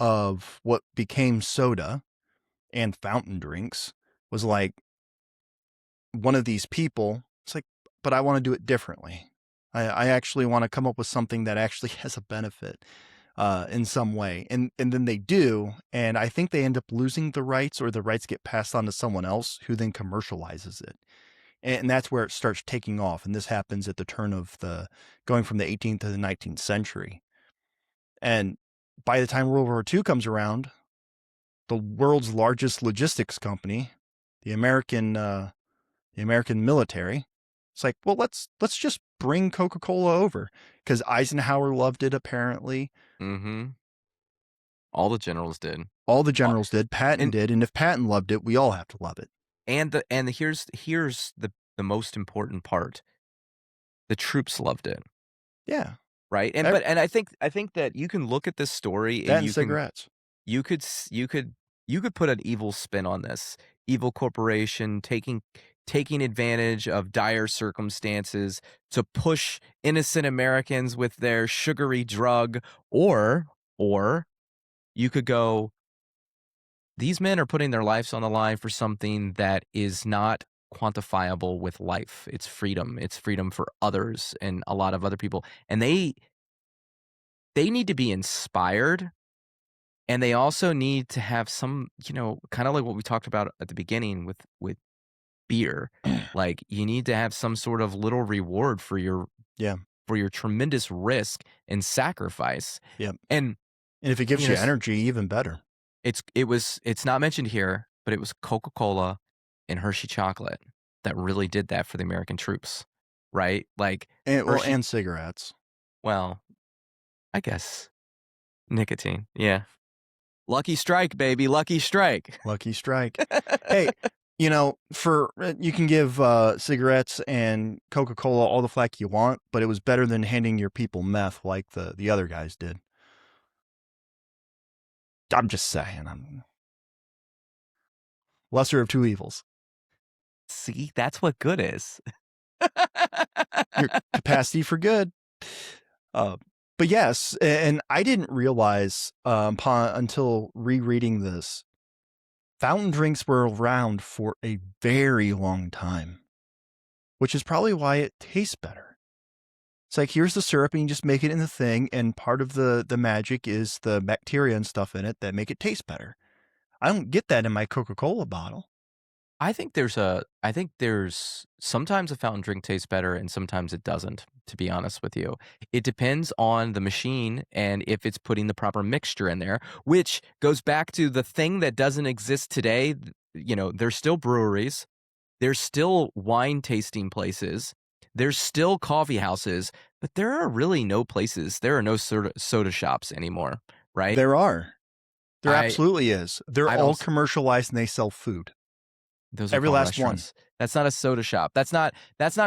of what became soda and fountain drinks was like one of these people. It's like, but I want to do it differently. I actually want to come up with something that actually has a benefit in some way. And then they do. And I think they end up losing the rights, or the rights get passed on to someone else who then commercializes it. And that's where it starts taking off. And this happens at the turn of going from the 18th to the 19th century. And by the time World War II comes around, the world's largest logistics company, the American military, it's like, well, let's just bring Coca-Cola over, because Eisenhower loved it apparently. Mhm. All the generals did. All the Uh, generals did. Patton and did, and if Patton loved it, we all have to love it. here's the most important part. The troops loved it, Yeah, right? And ev- but and I think that you can look at this story that and and cigarettes. you could s you could put an evil spin on this. Evil corporation taking advantage of dire circumstances to push innocent Americans with their sugary drug, or you could go, these men are putting their lives on the line for something that is not quantifiable with life. It's freedom. It's freedom for others and a lot of other people. And they need to be inspired, and they also need to have some, kind of like what we talked about at the beginning with beer. Like, you need to have some sort of little reward Yeah, for your tremendous risk and sacrifice. yeah. And And if it you gives know you energy, even better. it's not mentioned here, but it was Coca-Cola and Hershey chocolate that really did that for the American troops, right? Like, And well, Hershey, and cigarettes. well, I guess nicotine. Yeah. Lucky strike, baby. Lucky strike. Lucky strike. Hey, for you can give cigarettes and Coca-Cola all the flack you want, but it was better than handing your people meth like the other guys did. I'm just saying. I'm lesser of two evils. See, that's what good is. Your capacity for good. Uh, but yes, and I didn't realize until rereading this, fountain drinks were around for a very long time, which is probably why it tastes better. It's like, here's the syrup, and you just make it in the thing, and part of the magic is the bacteria and stuff in it that make it taste better. I don't get that in my Coca-Cola bottle. I think there's sometimes a fountain drink tastes better and sometimes it doesn't, to be honest with you. It depends on the machine and if it's putting the proper mixture in there, which goes back to the thing that doesn't exist today. There's still breweries, there's still wine tasting places, there's still coffee houses, but there are really no places. There are no soda shops anymore, right? There are. There I absolutely is. They're I all don't commercialized, and they sell food. Those are Every called last one. restaurants. That's not a soda shop. That's not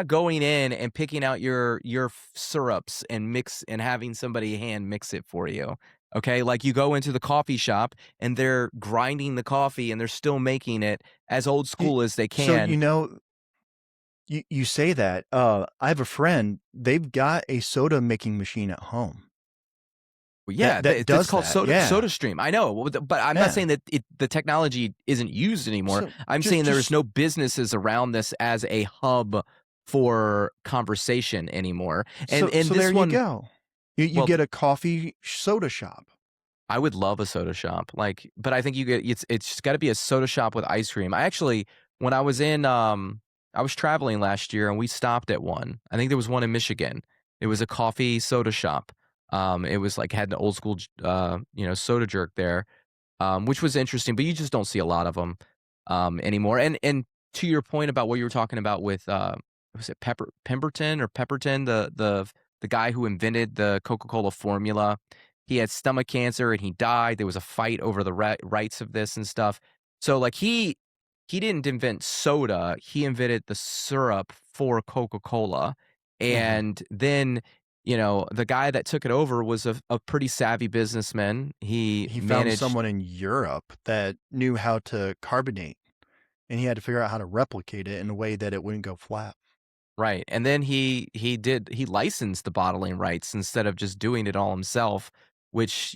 going in and picking out your syrups and having somebody hand mix it for you. Okay? Like, you go into the coffee shop and they're grinding the coffee and they're still making it as old You, school as they so can. you say that. I have a friend. They've got a soda making machine at home Well, that yeah, that that's does called that. Yeah, Soda Stream. I know, but I'm not yeah. saying that the technology isn't used anymore. So I'm saying there is just no businesses around this as a hub for conversation anymore. And so and so there this you one, go. You well, get a coffee soda shop. I would love a soda shop, like, but I think it's got to be a soda shop with ice cream. I actually, when I was traveling last year and we stopped at one. I think there was one in Michigan. It was a coffee soda shop. It was like had an old school, soda jerk there, which was interesting. But you just don't see a lot of them anymore. And to your point about what you were talking about with was it Pemberton, the guy who invented the Coca-Cola formula. He had stomach cancer and he died. There was a fight over the rights of this and stuff. So like he didn't invent soda. He invented the syrup for Coca-Cola. Mhm. And then, the guy that took it over was a pretty savvy businessman. He He found managed. someone in Europe that knew how to carbonate, and he had to figure out how to replicate it in a way that it wouldn't go flat. Right, and then he licensed the bottling rights instead of just doing it all himself, which,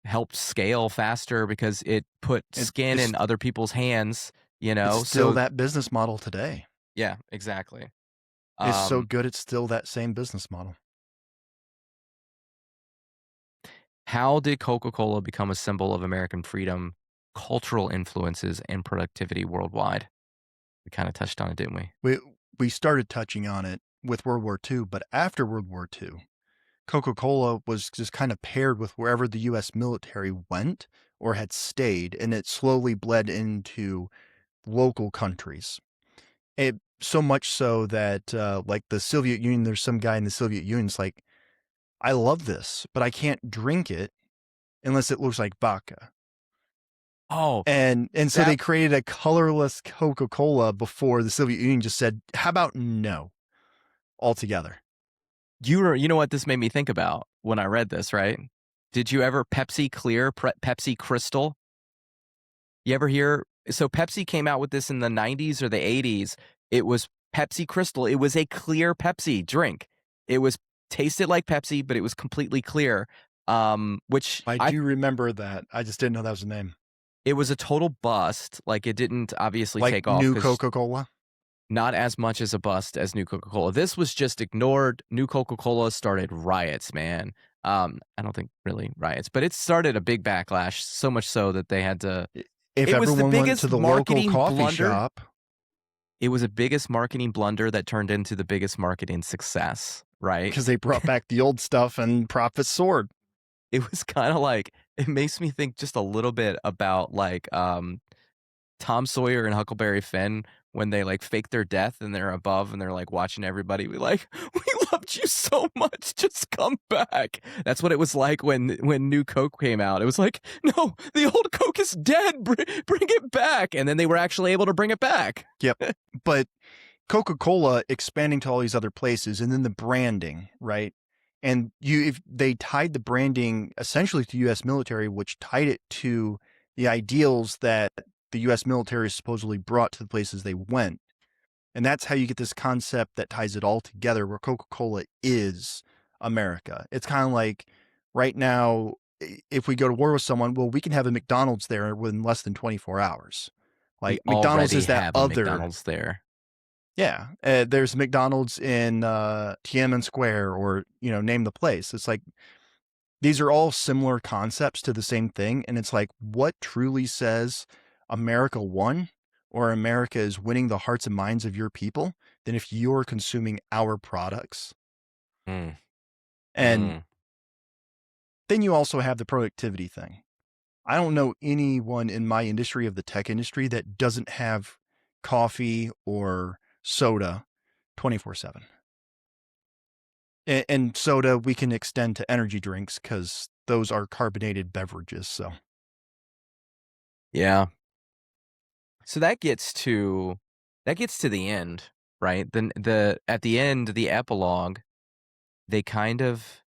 helped scale faster because it put It skin in other people's hands, it's still so that business model today. yeah, exactly. It's so Um, good, it's still that same business model. how did Coca-Cola become a symbol of American freedom, cultural influences, and productivity worldwide? We kinda touched on it, didn't we? We we started touching on it with World War II, but after World War II, Coca-Cola was just kind of paired with wherever the US military went or had stayed, and it slowly bled into local countries. It so much so that, like, the Soviet Union, there's some guy in the Soviet Union's like, "I love this, but I can't drink it unless it looks like vodka." Oh, And so they that created a colorless Coca-Cola before the Soviet Union just said, "How about no?" altogether. you know what this made me think about when I read this, right? Did you ever Pepsi Clear, Pepsi Crystal? You ever hear so Pepsi came out with this in the 90s or the 80s. It was Pepsi Crystal. It was a clear Pepsi drink. It was tasted like Pepsi, but it was completely clear. Which I do remember that. I just didn't know that was the name. it was a total bust. Like it didn't obviously Like take off new because Coca-Cola? not as much as a bust as New Coca-Cola. This was just ignored. New Coca-Cola started riots, man. I don't think really riots, but it started a big backlash, so much so that they had to. If It was the everyone went to biggest the local marketing coffee blunder. shop, It was a biggest marketing blunder that turned into the biggest marketing success, right? because they brought back the old stuff and profits soared. It was kinda like it makes me think just a little bit about, like, Tom Sawyer and Huckleberry Finn when they, like, fake their death and they're above and they're, like, watching everybody be like, "We loved you so much, just come back." That's what it was like when New Coke came out. It was like, "No, the old Coke is dead, bring it back," and then they were actually able to bring it back. Yep. But Coca-Cola expanding to all these other places and then the branding, right? And if they tied the branding essentially to US military, which tied it to the ideals that the US military supposedly brought to the places they went. And that's how you get this concept that ties it all together where Coca-Cola is America. It's kind of like right now, if we go to war with someone, well, we can have a McDonald's there within less than 24 hours. We Like McDonald's already is that have a other, McDonald's there. yeah. There's McDonald's in Tiananmen Square or, name the place. It's like these are all similar concepts to the same thing. And it's like, what truly says America won or America is winning the hearts and minds of your people than if you're consuming our products? Mm, And mm. then you also have the productivity thing. I don't know anyone in my industry of the tech industry that doesn't have coffee or soda 24/7. And soda we can extend to energy drinks because those are carbonated beverages. So Yeah. So that gets to the end, right? Then the at the end, the epilogue, they kind of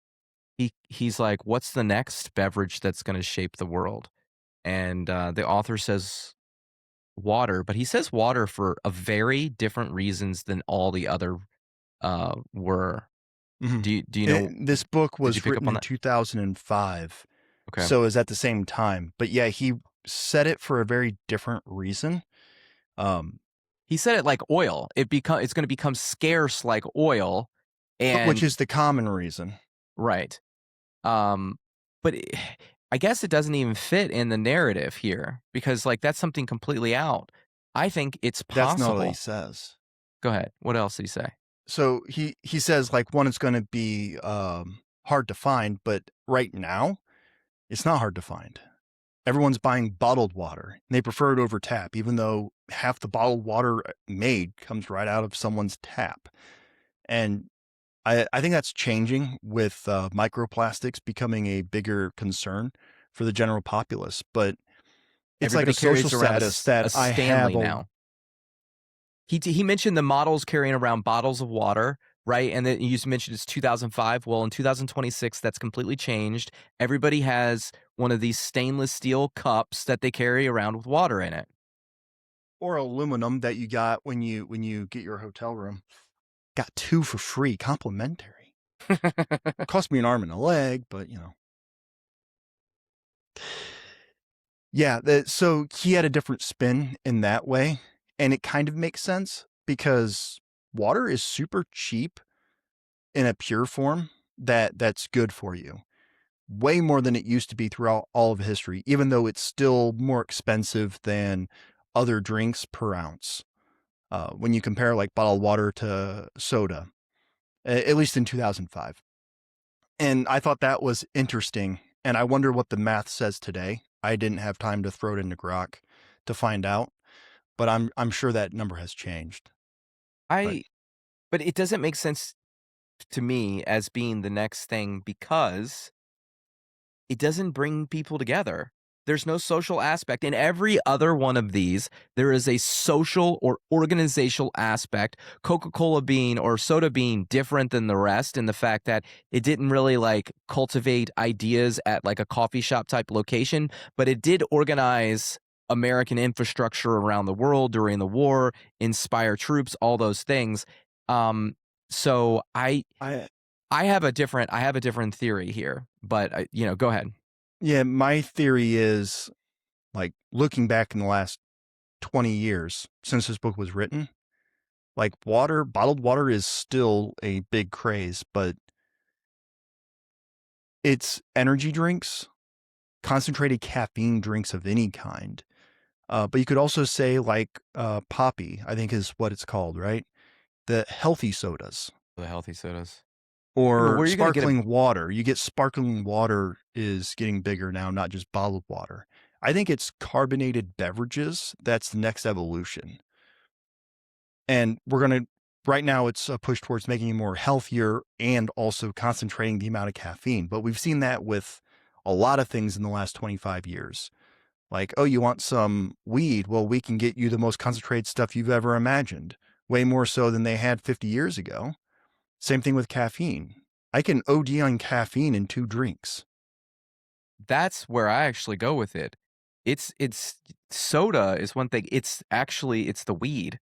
he's like, "What's the next beverage that's going to shape the world?" And the author says water, but he says water for a very different reasons than all the other were. mhm. Do you know? This book Did you was pick up written on in that? 2005, Okay. so it's at the same time. But yeah, he said it for a very different reason. Um, He said it like oil. It's going to become scarce like oil, but which and is the common reason. right. Um, but I guess it doesn't even fit in the narrative here because, like, that's something completely out. I think it's That's not what he possible. says. Go ahead. What else did he say? So he says like one is going to be hard to find, but right now it's not hard to find. Everyone's buying bottled water and they prefer it over tap, even though half the bottled water made comes right out of someone's tap. And I think that's changing with microplastics becoming a bigger concern for the general populace. But it's like a Everybody social carries around status that a I have Stanley now. He mentioned the models carrying around bottles of water, right? And then you just mentioned it's 2005. Well, in 2026, that's completely changed. Everybody has one of these stainless steel cups that they carry around with water in it. or aluminum that you got when you get your hotel room. Got 2 for free, complimentary. Cost me an arm and a leg, but you know. Yeah, so he had a different spin in that way, and it kind of makes sense because water is super cheap in a pure form that's good for you. Way more than it used to be throughout all of history, even though it's still more expensive than other drinks per ounce. When you compare like bottled water to soda, at least in 2005. And I thought that was interesting. And I wonder what the math says today. I didn't have time to throw it into Grok to find out, but I'm sure that number has changed. But I but it doesn't make sense to me as being the next thing because it doesn't bring people together. There's no social aspect. In every other one of these, there is a social or organizational aspect. Coca-Cola being or soda being different than the rest in the fact that it didn't really like cultivate ideas at like a coffee shop type location, but it did organize American infrastructure around the world during the war, inspire troops, all those things. Um, so I I have a different theory here, but go ahead. yeah, my theory is like looking back in the last 20 years since this book was written, like bottled water is still a big craze, but it's energy drinks, concentrated caffeine drinks of any kind. But you could also say like Poppy, I think is what it's called, right? The healthy sodas The healthy sodas. Yeah, but or where are you gonna get a sparkling water. You get sparkling water is getting bigger now, not just bottled water. I think it's carbonated beverages. That's the next evolution. And right now it's a push towards making it more healthier and also concentrating the amount of caffeine. But we've seen that with a lot of things in the last 25 years. Like, oh, you want some weed? Well, we can get you the most concentrated stuff you've ever imagined, way more so than they had 50 years ago. Same thing with caffeine. I can OD on caffeine in 2 drinks. That's where I actually go with it. It's soda is one thing. It's the weed.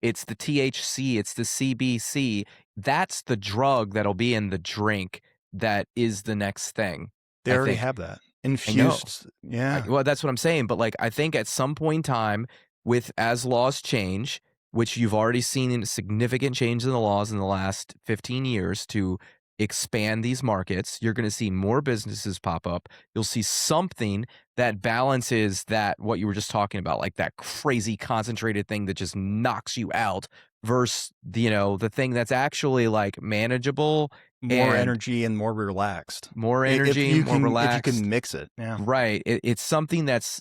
It's the THC, it's the CBC. That's the drug that'll be in the drink that is the next thing, They I already think. have that I know. infused. Yeah. Well, that's what I'm saying. But like, I think at some point in time, with as laws change, which you've already seen in a significant change in the laws in the last 15 years to expand these markets, you're going to see more businesses pop up. You'll see something that balances that what you were just talking about, like that crazy concentrated thing that just knocks you out versus the thing that's actually like manageable More and energy and more relaxed. more If energy, you more can relaxed. mix it. Yeah. Right. It's something that's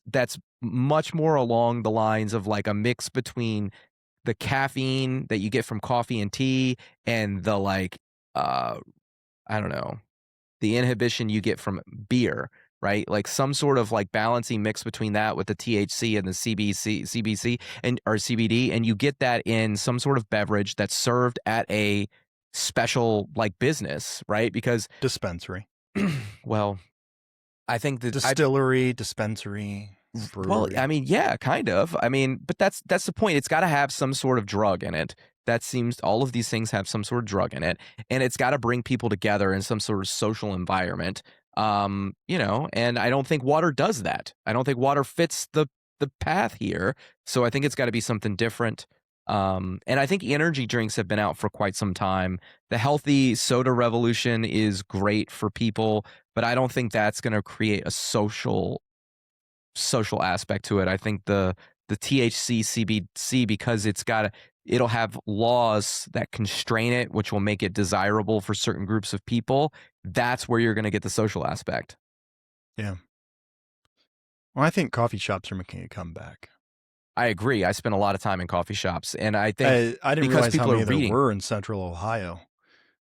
much more along the lines of like a mix between the caffeine that you get from coffee and tea and the like uh I don't know, the inhibition you get from beer, right? Like some sort of like balancing mix between that with the THC and the CBC and or CBD and you get that in some sort of beverage that's served at a special like business, right? Because Dispensary. well, I think that I Distillery, dispensary, Well, I brewery. mean, yeah, kind of. I mean, but that's the point. It's got to have some sort of drug in it. That seems all of these things have some sort of drug in it, and it's got to bring people together in some sort of social environment. And I don't think water does that. I don't think water fits the path here. So I think it's got to be something different. And I think energy drinks have been out for quite some time. The healthy soda revolution is great for people, but I don't think that's going to create a social aspect to it. I think the THC CBC, because it'll have laws that constrain it, which will make it desirable for certain groups of people. That's where you're going to get the social aspect. Yeah. Well, I think coffee shops are making a comeback. I agree. I spent a lot of time in coffee shops, and I think I didn't because realize how people are many there reading, were in Central Ohio,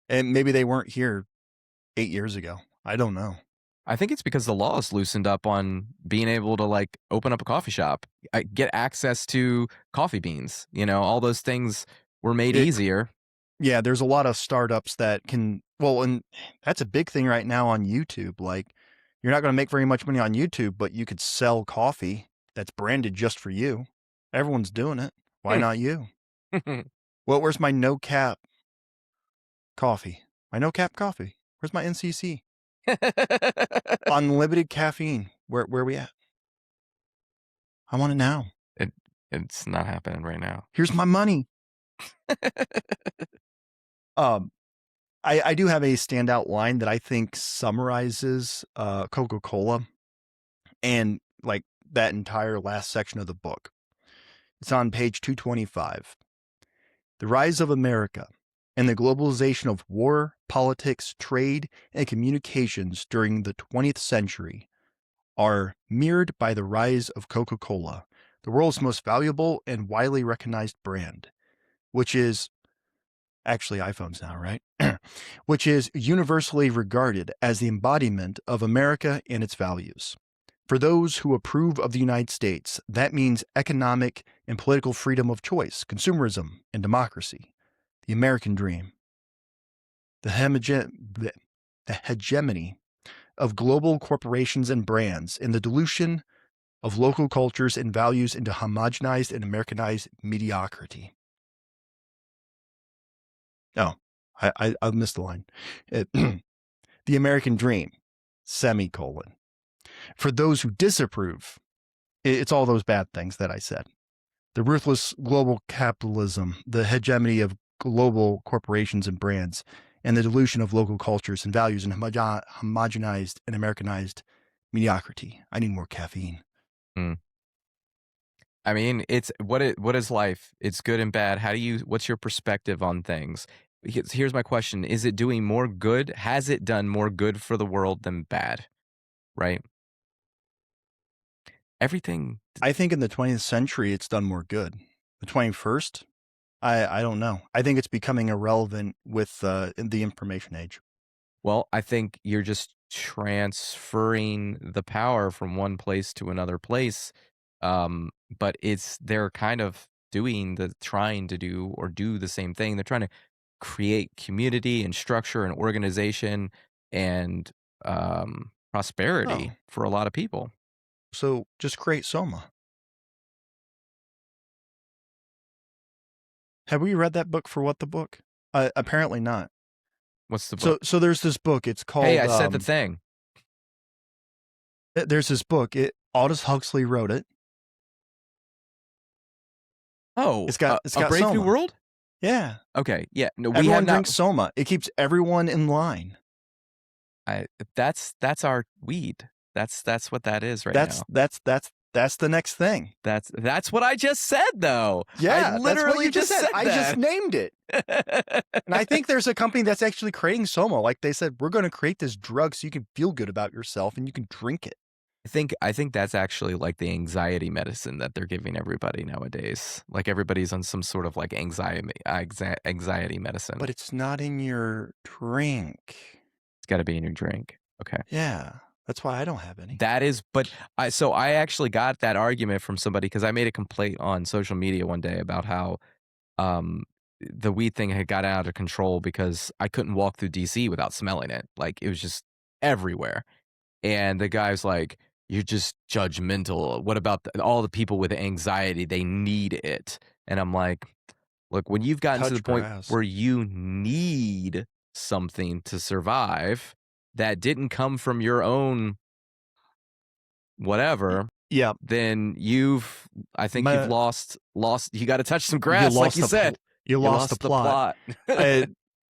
and maybe they weren't here 8 years ago. I don't know. I think it's because the laws loosened up on being able to like open up a coffee shop, get access to coffee beans. All those things were made It, easier. yeah, there's a lot of startups that can. Well, and that's a big thing right now on YouTube. Like, you're not going to make very much money on YouTube, but you could sell coffee that's branded just for you. Everyone's doing it. Why not you? Well, where's my no cap coffee? My no cap coffee. Where's my NCC? Unlimited caffeine. Where we at? I want it now. It's not happening right now. Here's my money. Um, I do have a standout line that I think summarizes Coca-Cola and like that entire last section of the book. It's on page 225. The rise of America and the globalization of war, politics, trade, and communications during the 20th century are mirrored by the rise of Coca-Cola, the world's most valuable and widely recognized brand, which is actually iPhones now, right? Which is universally regarded as the embodiment of America and its values. For those who approve of the United States, that means economic and political freedom of choice, consumerism, and democracy. The American dream. The hegemony of global corporations and brands, and the dilution of local cultures and values into homogenized and Americanized mediocrity. Oh, I missed the line. The American dream, semicolon. For those who disapprove, it's all those bad things that I said. The ruthless global capitalism, the hegemony of global corporations and brands, and the dilution of local cultures and values and homogenized and Americanized mediocrity. I need more caffeine. Mm. I mean, it's what is life? It's good and bad. What's your perspective on things? Here's my question. Is it doing more good? Has it done more good for the world than bad? Right? Everything. I think in the 20th century, it's done more good. The 21st, I don't know. I think it's becoming irrelevant with in the information age. Well, I think you're just transferring the power from one place to another place. But they're kind of trying to do the same thing. They're trying to create community and structure and organization and prosperity Oh, for a lot of people. so just create Soma. Have we read that book for what the book? Apparently not. What's the book? So there's this book. It's called. Hey, I said the thing. There's this book. Aldous Huxley wrote it. Oh, It's got A Brave New Soma. World? Yeah. Okay. Yeah. No, we Everyone have not. drinks Soma. It keeps everyone in line. That's our weed. That's what that is right That's now. that's the next thing. That's what I just said though. Yeah, I literally that's what you just said. I just named it. And I think there's a company that's actually creating Soma. Like they said, we're going to create this drug so you can feel good about yourself and you can drink it. I think that's actually like the anxiety medicine that they're giving everybody nowadays. Like everybody's on some sort of like anxiety medicine. But it's not in your drink. It's got to be in your drink. Okay. Yeah. That's why I don't have any. That is, but I actually got that argument from somebody because I made a complaint on social media one day about how the weed thing had got out of control because I couldn't walk through DC without smelling it. Like it was just everywhere. And the guy's like, "You're just judgmental. What about all the people with anxiety? They need it." And I'm like, "Look, when you've gotten to the point where you need something to survive that didn't come from your own whatever." Yeah, then I think you've my, lost. You got to touch some you grass, like lost you said. you You lost the lost the plot. plot. I,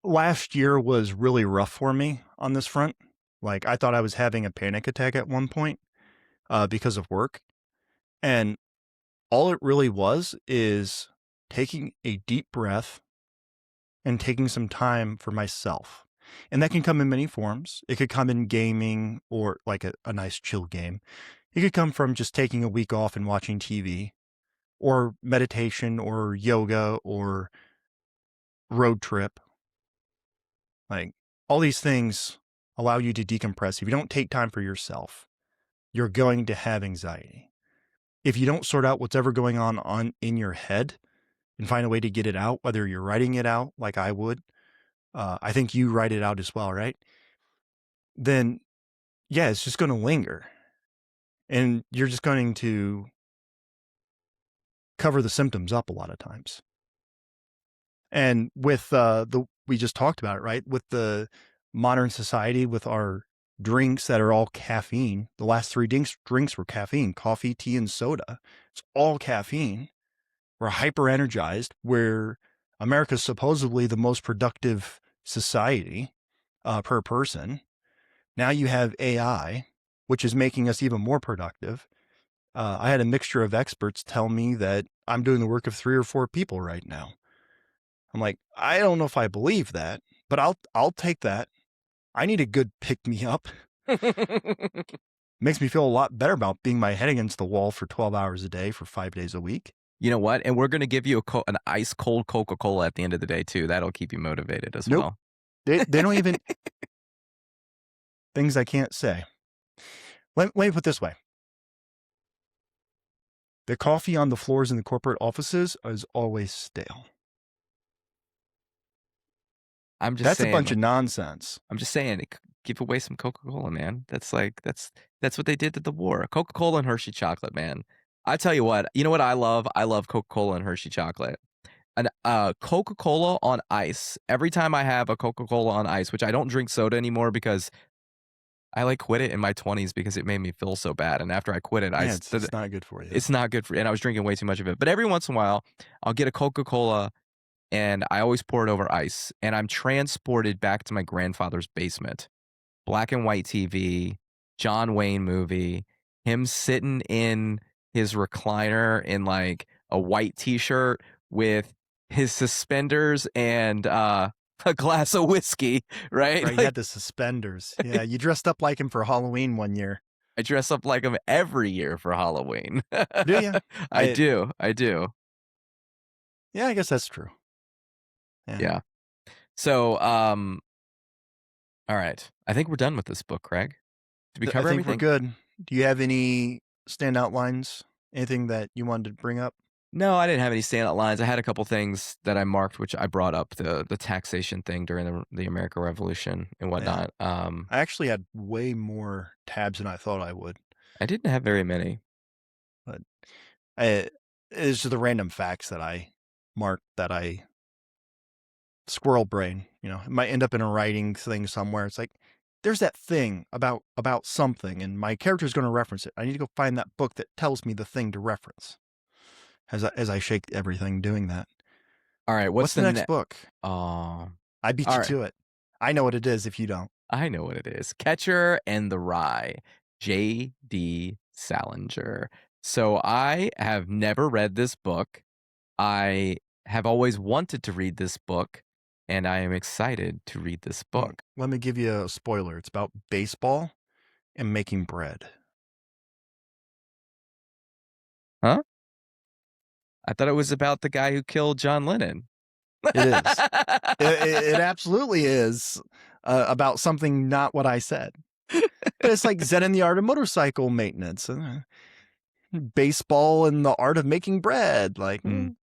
last year was really rough for me on this front. Like I thought I was having a panic attack at one point because of work, and all it really was is taking a deep breath and taking some time for myself. And that can come in many forms. It could come in gaming or like a nice chill game. It could come from just taking a week off and watching TV or meditation or yoga or road trip. Like all these things allow you to decompress. If you don't take time for yourself, you're going to have anxiety. If you don't sort out what's ever going on in your head and find a way to get it out, whether you're writing it out like I would, I think you write it out as well, right? Then yeah, it's just going to linger. And you're just going to cover the symptoms up a lot of times. And with we just talked about it, right? With the modern society, with our drinks that are all caffeine, the last three drinks were caffeine: coffee, tea, and soda. It's all caffeine. We're hyper energized. We're America's supposedly the most productive society per person. Now you have AI, which is making us even more productive. I had a mixture of experts tell me that I'm doing the work of 3 or 4 people right now. I'm like, I don't know if I believe that, but I'll take that. I need a good pick me up. Makes me feel a lot better about being my head against the wall for 12 hours a day for 5 days a week. You know what? And we're going to give you an ice cold Coca-Cola at the end of the day too. That'll keep you motivated as Nope. well. They don't even things I can't say. Let me put it this way. The coffee on the floors in the corporate offices is always stale. I'm just That's a saying, bunch of nonsense. I'm just saying, give away some Coca-Cola, man. That's what they did to the war. Coca-Cola and Hershey chocolate, man. I tell you what I love? I love Coca-Cola and Hershey chocolate. And Coca-Cola on ice. Every time I have a Coca-Cola on ice, which I don't drink soda anymore because I like quit it in my 20s because it made me feel so bad. And after I quit it, Yeah, it's not good for you. it's not good for, and I was drinking way too much of it. But every once in a while, I'll get a Coca-Cola and I always pour it over ice. And I'm transported back to my grandfather's basement. Black and white TV, John Wayne movie, him sitting in his recliner in like a white t-shirt with his suspenders and a glass of whiskey, right? Right, you Like had the suspenders. Yeah, you dressed up like him for Halloween one year. I dress up like him every year for Halloween. Do you? I do. I do. Yeah, I guess that's true. Yeah. So, all right. I think we're done with this book, Craig. Did we I cover think everything? we're good. Do you have any standout lines? Anything that you wanted to bring up? No, I didn't have any standout lines. I had a couple things that I marked, which I brought up the taxation thing during the American Revolution and whatnot. I actually had way more tabs than I thought I would, I didn't have very many. but it's just the random facts that I marked that I squirrel brain. It might end up in a writing thing somewhere. It's like there's that thing about something, and my character's going to reference it. I need to go find that book that tells me the thing to reference. As I shake everything doing that. All right, What's the next book? Oh, I beat all you right. to it. I know what it is if you don't. I know what it is. Catcher and the Rye, J.D. Salinger. So I have never read this book. I have always wanted to read this book, and I am excited to read this book. Let me give you a spoiler. It's about baseball and making bread. Huh? I thought it was about the guy who killed John Lennon. It is. It absolutely is about something not what I said. But it's like Zen and the Art of Motorcycle Maintenance. Baseball and the art of making bread. Like, there's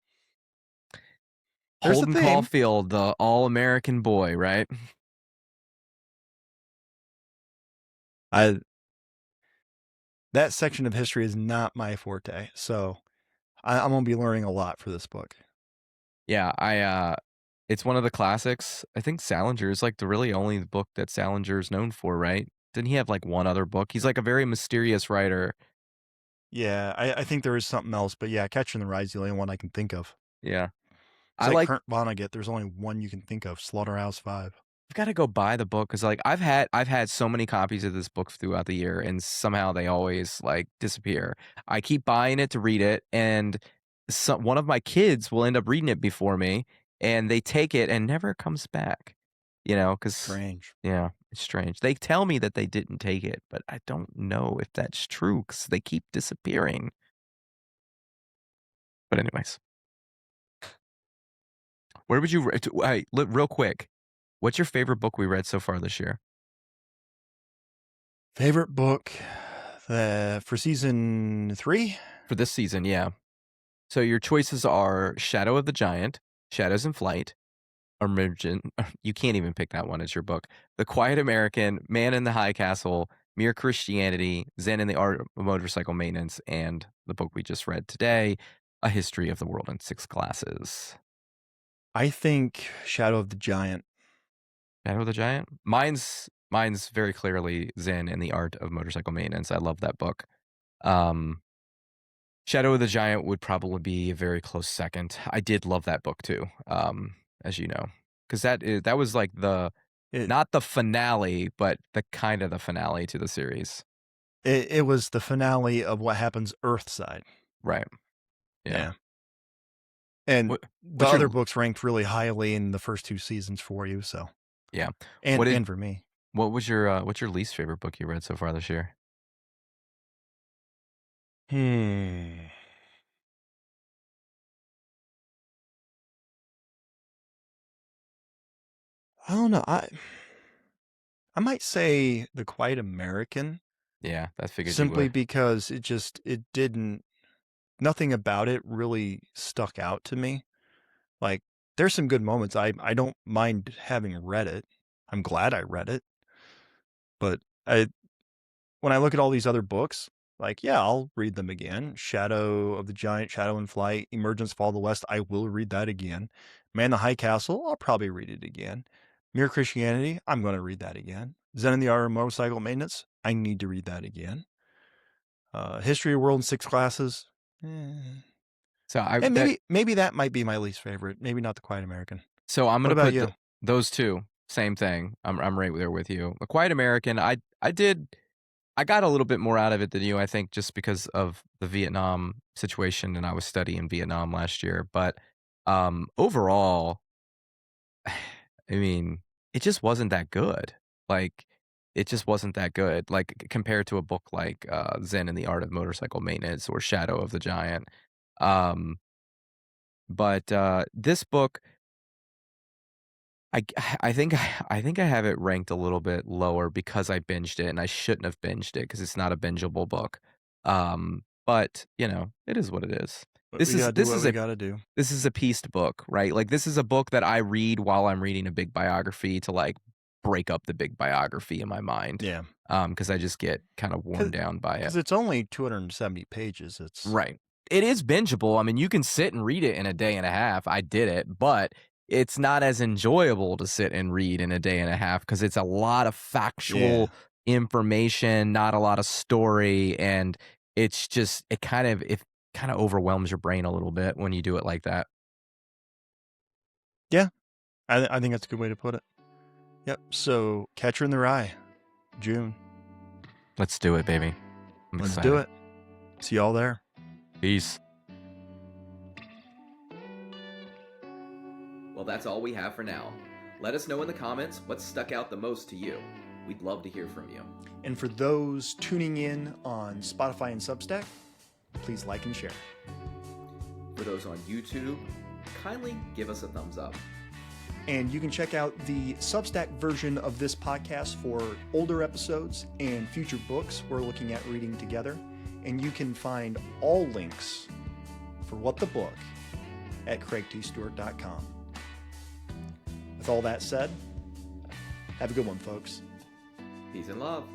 Holden the theme. Caulfield, the all-American boy, right? That section of history is not my forte, so I'm gonna be learning a lot for this book. Yeah, it's one of the classics. I think Salinger is like the really only book that Salinger is known for, right? Didn't he have like one other book? He's like a very mysterious writer. Yeah, I think there is something else, but yeah, Catcher in the Rye is the only one I can think of. Yeah. It's I like like Kurt Vonnegut. There's only one you can think of, Slaughterhouse-Five. I've got to go buy the book because like I've had so many copies of this book throughout the year, and somehow they always like disappear. I keep buying it to read it, and one of my kids will end up reading it before me, and they take it and never comes back. Because Strange. yeah, it's strange. They tell me that they didn't take it, but I don't know if that's true because they keep disappearing. But anyways, where would you? Hey, real quick, what's your favorite book we read so far this year? Favorite book for season 3? For this season, yeah. So your choices are Shadow of the Giant, Shadows in Flight, Emergent. You can't even pick that one. It's your book. The Quiet American, Man in the High Castle, Mere Christianity, Zen and the Art of Motorcycle Maintenance, and the book we just read today, A History of the World in Six Classes. I think Shadow of the Giant. Shadow of the Giant? Mine's very clearly Zen and the Art of Motorcycle Maintenance. I love that book. Shadow of the Giant would probably be a very close second. I did love that book too, as you know, because that was like It, not the finale, but the kind of the finale to the series. it was the finale of what happens Earthside. Right. Yeah. And What the what's your other books ranked really highly in the first 2 seasons for you, so. yeah. And What did and for me. what's your least favorite book you read so far this year? Hmm. I don't know. I might say The Quiet American, Yeah, I figured you simply would. because nothing about it really stuck out to me. Like, there's some good moments. I don't mind having read it. I'm glad I read it. But when I look at all these other books, like, yeah, I'll read them again. Shadow of the Giant, Shadow in Flight, Emergence, Fall of the West, I will read that again. Man in the High Castle, I'll probably read it again. Mere Christianity, I'm going to read that again. Zen and the Art of Motorcycle Maintenance, I need to read that again. History of the World in Six Classes, So I and that maybe that might be my least favorite. Maybe not The Quiet American. so I'm What gonna about put you? those two same thing. I'm right there with you. A Quiet American. I got a little bit more out of it than you, I think, just because of the Vietnam situation, and I was studying Vietnam last year. But overall, I mean, it just wasn't that good. Like, it just wasn't that good. Like compared to a book like Zen and the Art of Motorcycle Maintenance or Shadow of the Giant. Um, but this book, I I think I think I have it ranked a little bit lower because I binged it, and I shouldn't have binged it because it's not a bingeable book. But it is what it is. But This we is gotta do this what is we a gotta do. this is a pieced book, right? Like this is a book that I read while I'm reading a big biography to like break up the big biography in my mind. Yeah. Because I just get kind of worn down by it. Because it's only 270 pages. It's Right. It is bingeable. I mean, you can sit and read it in a day and a half. I did it, but it's not as enjoyable to sit and read in a day and a half because it's a lot of yeah. factual information, not a lot of story, and it kind of overwhelms your brain a little bit when you do it like that. Yeah. I think that's a good way to put it. Yep. So, Catcher in the Rye, June. Let's do it, baby. I'm Let's do excited. it. See y'all there. Peace. Well, that's all we have for now. Let us know in the comments what stuck out the most to you. We'd love to hear from you. And for those tuning in on Spotify and Substack, please like and share. For those on YouTube, kindly give us a thumbs up. And you can check out the Substack version of this podcast for older episodes and future books we're looking at reading together. And you can find all links for What the Book at craigtstewart.com. With all that said, have a good one, folks. Peace and love.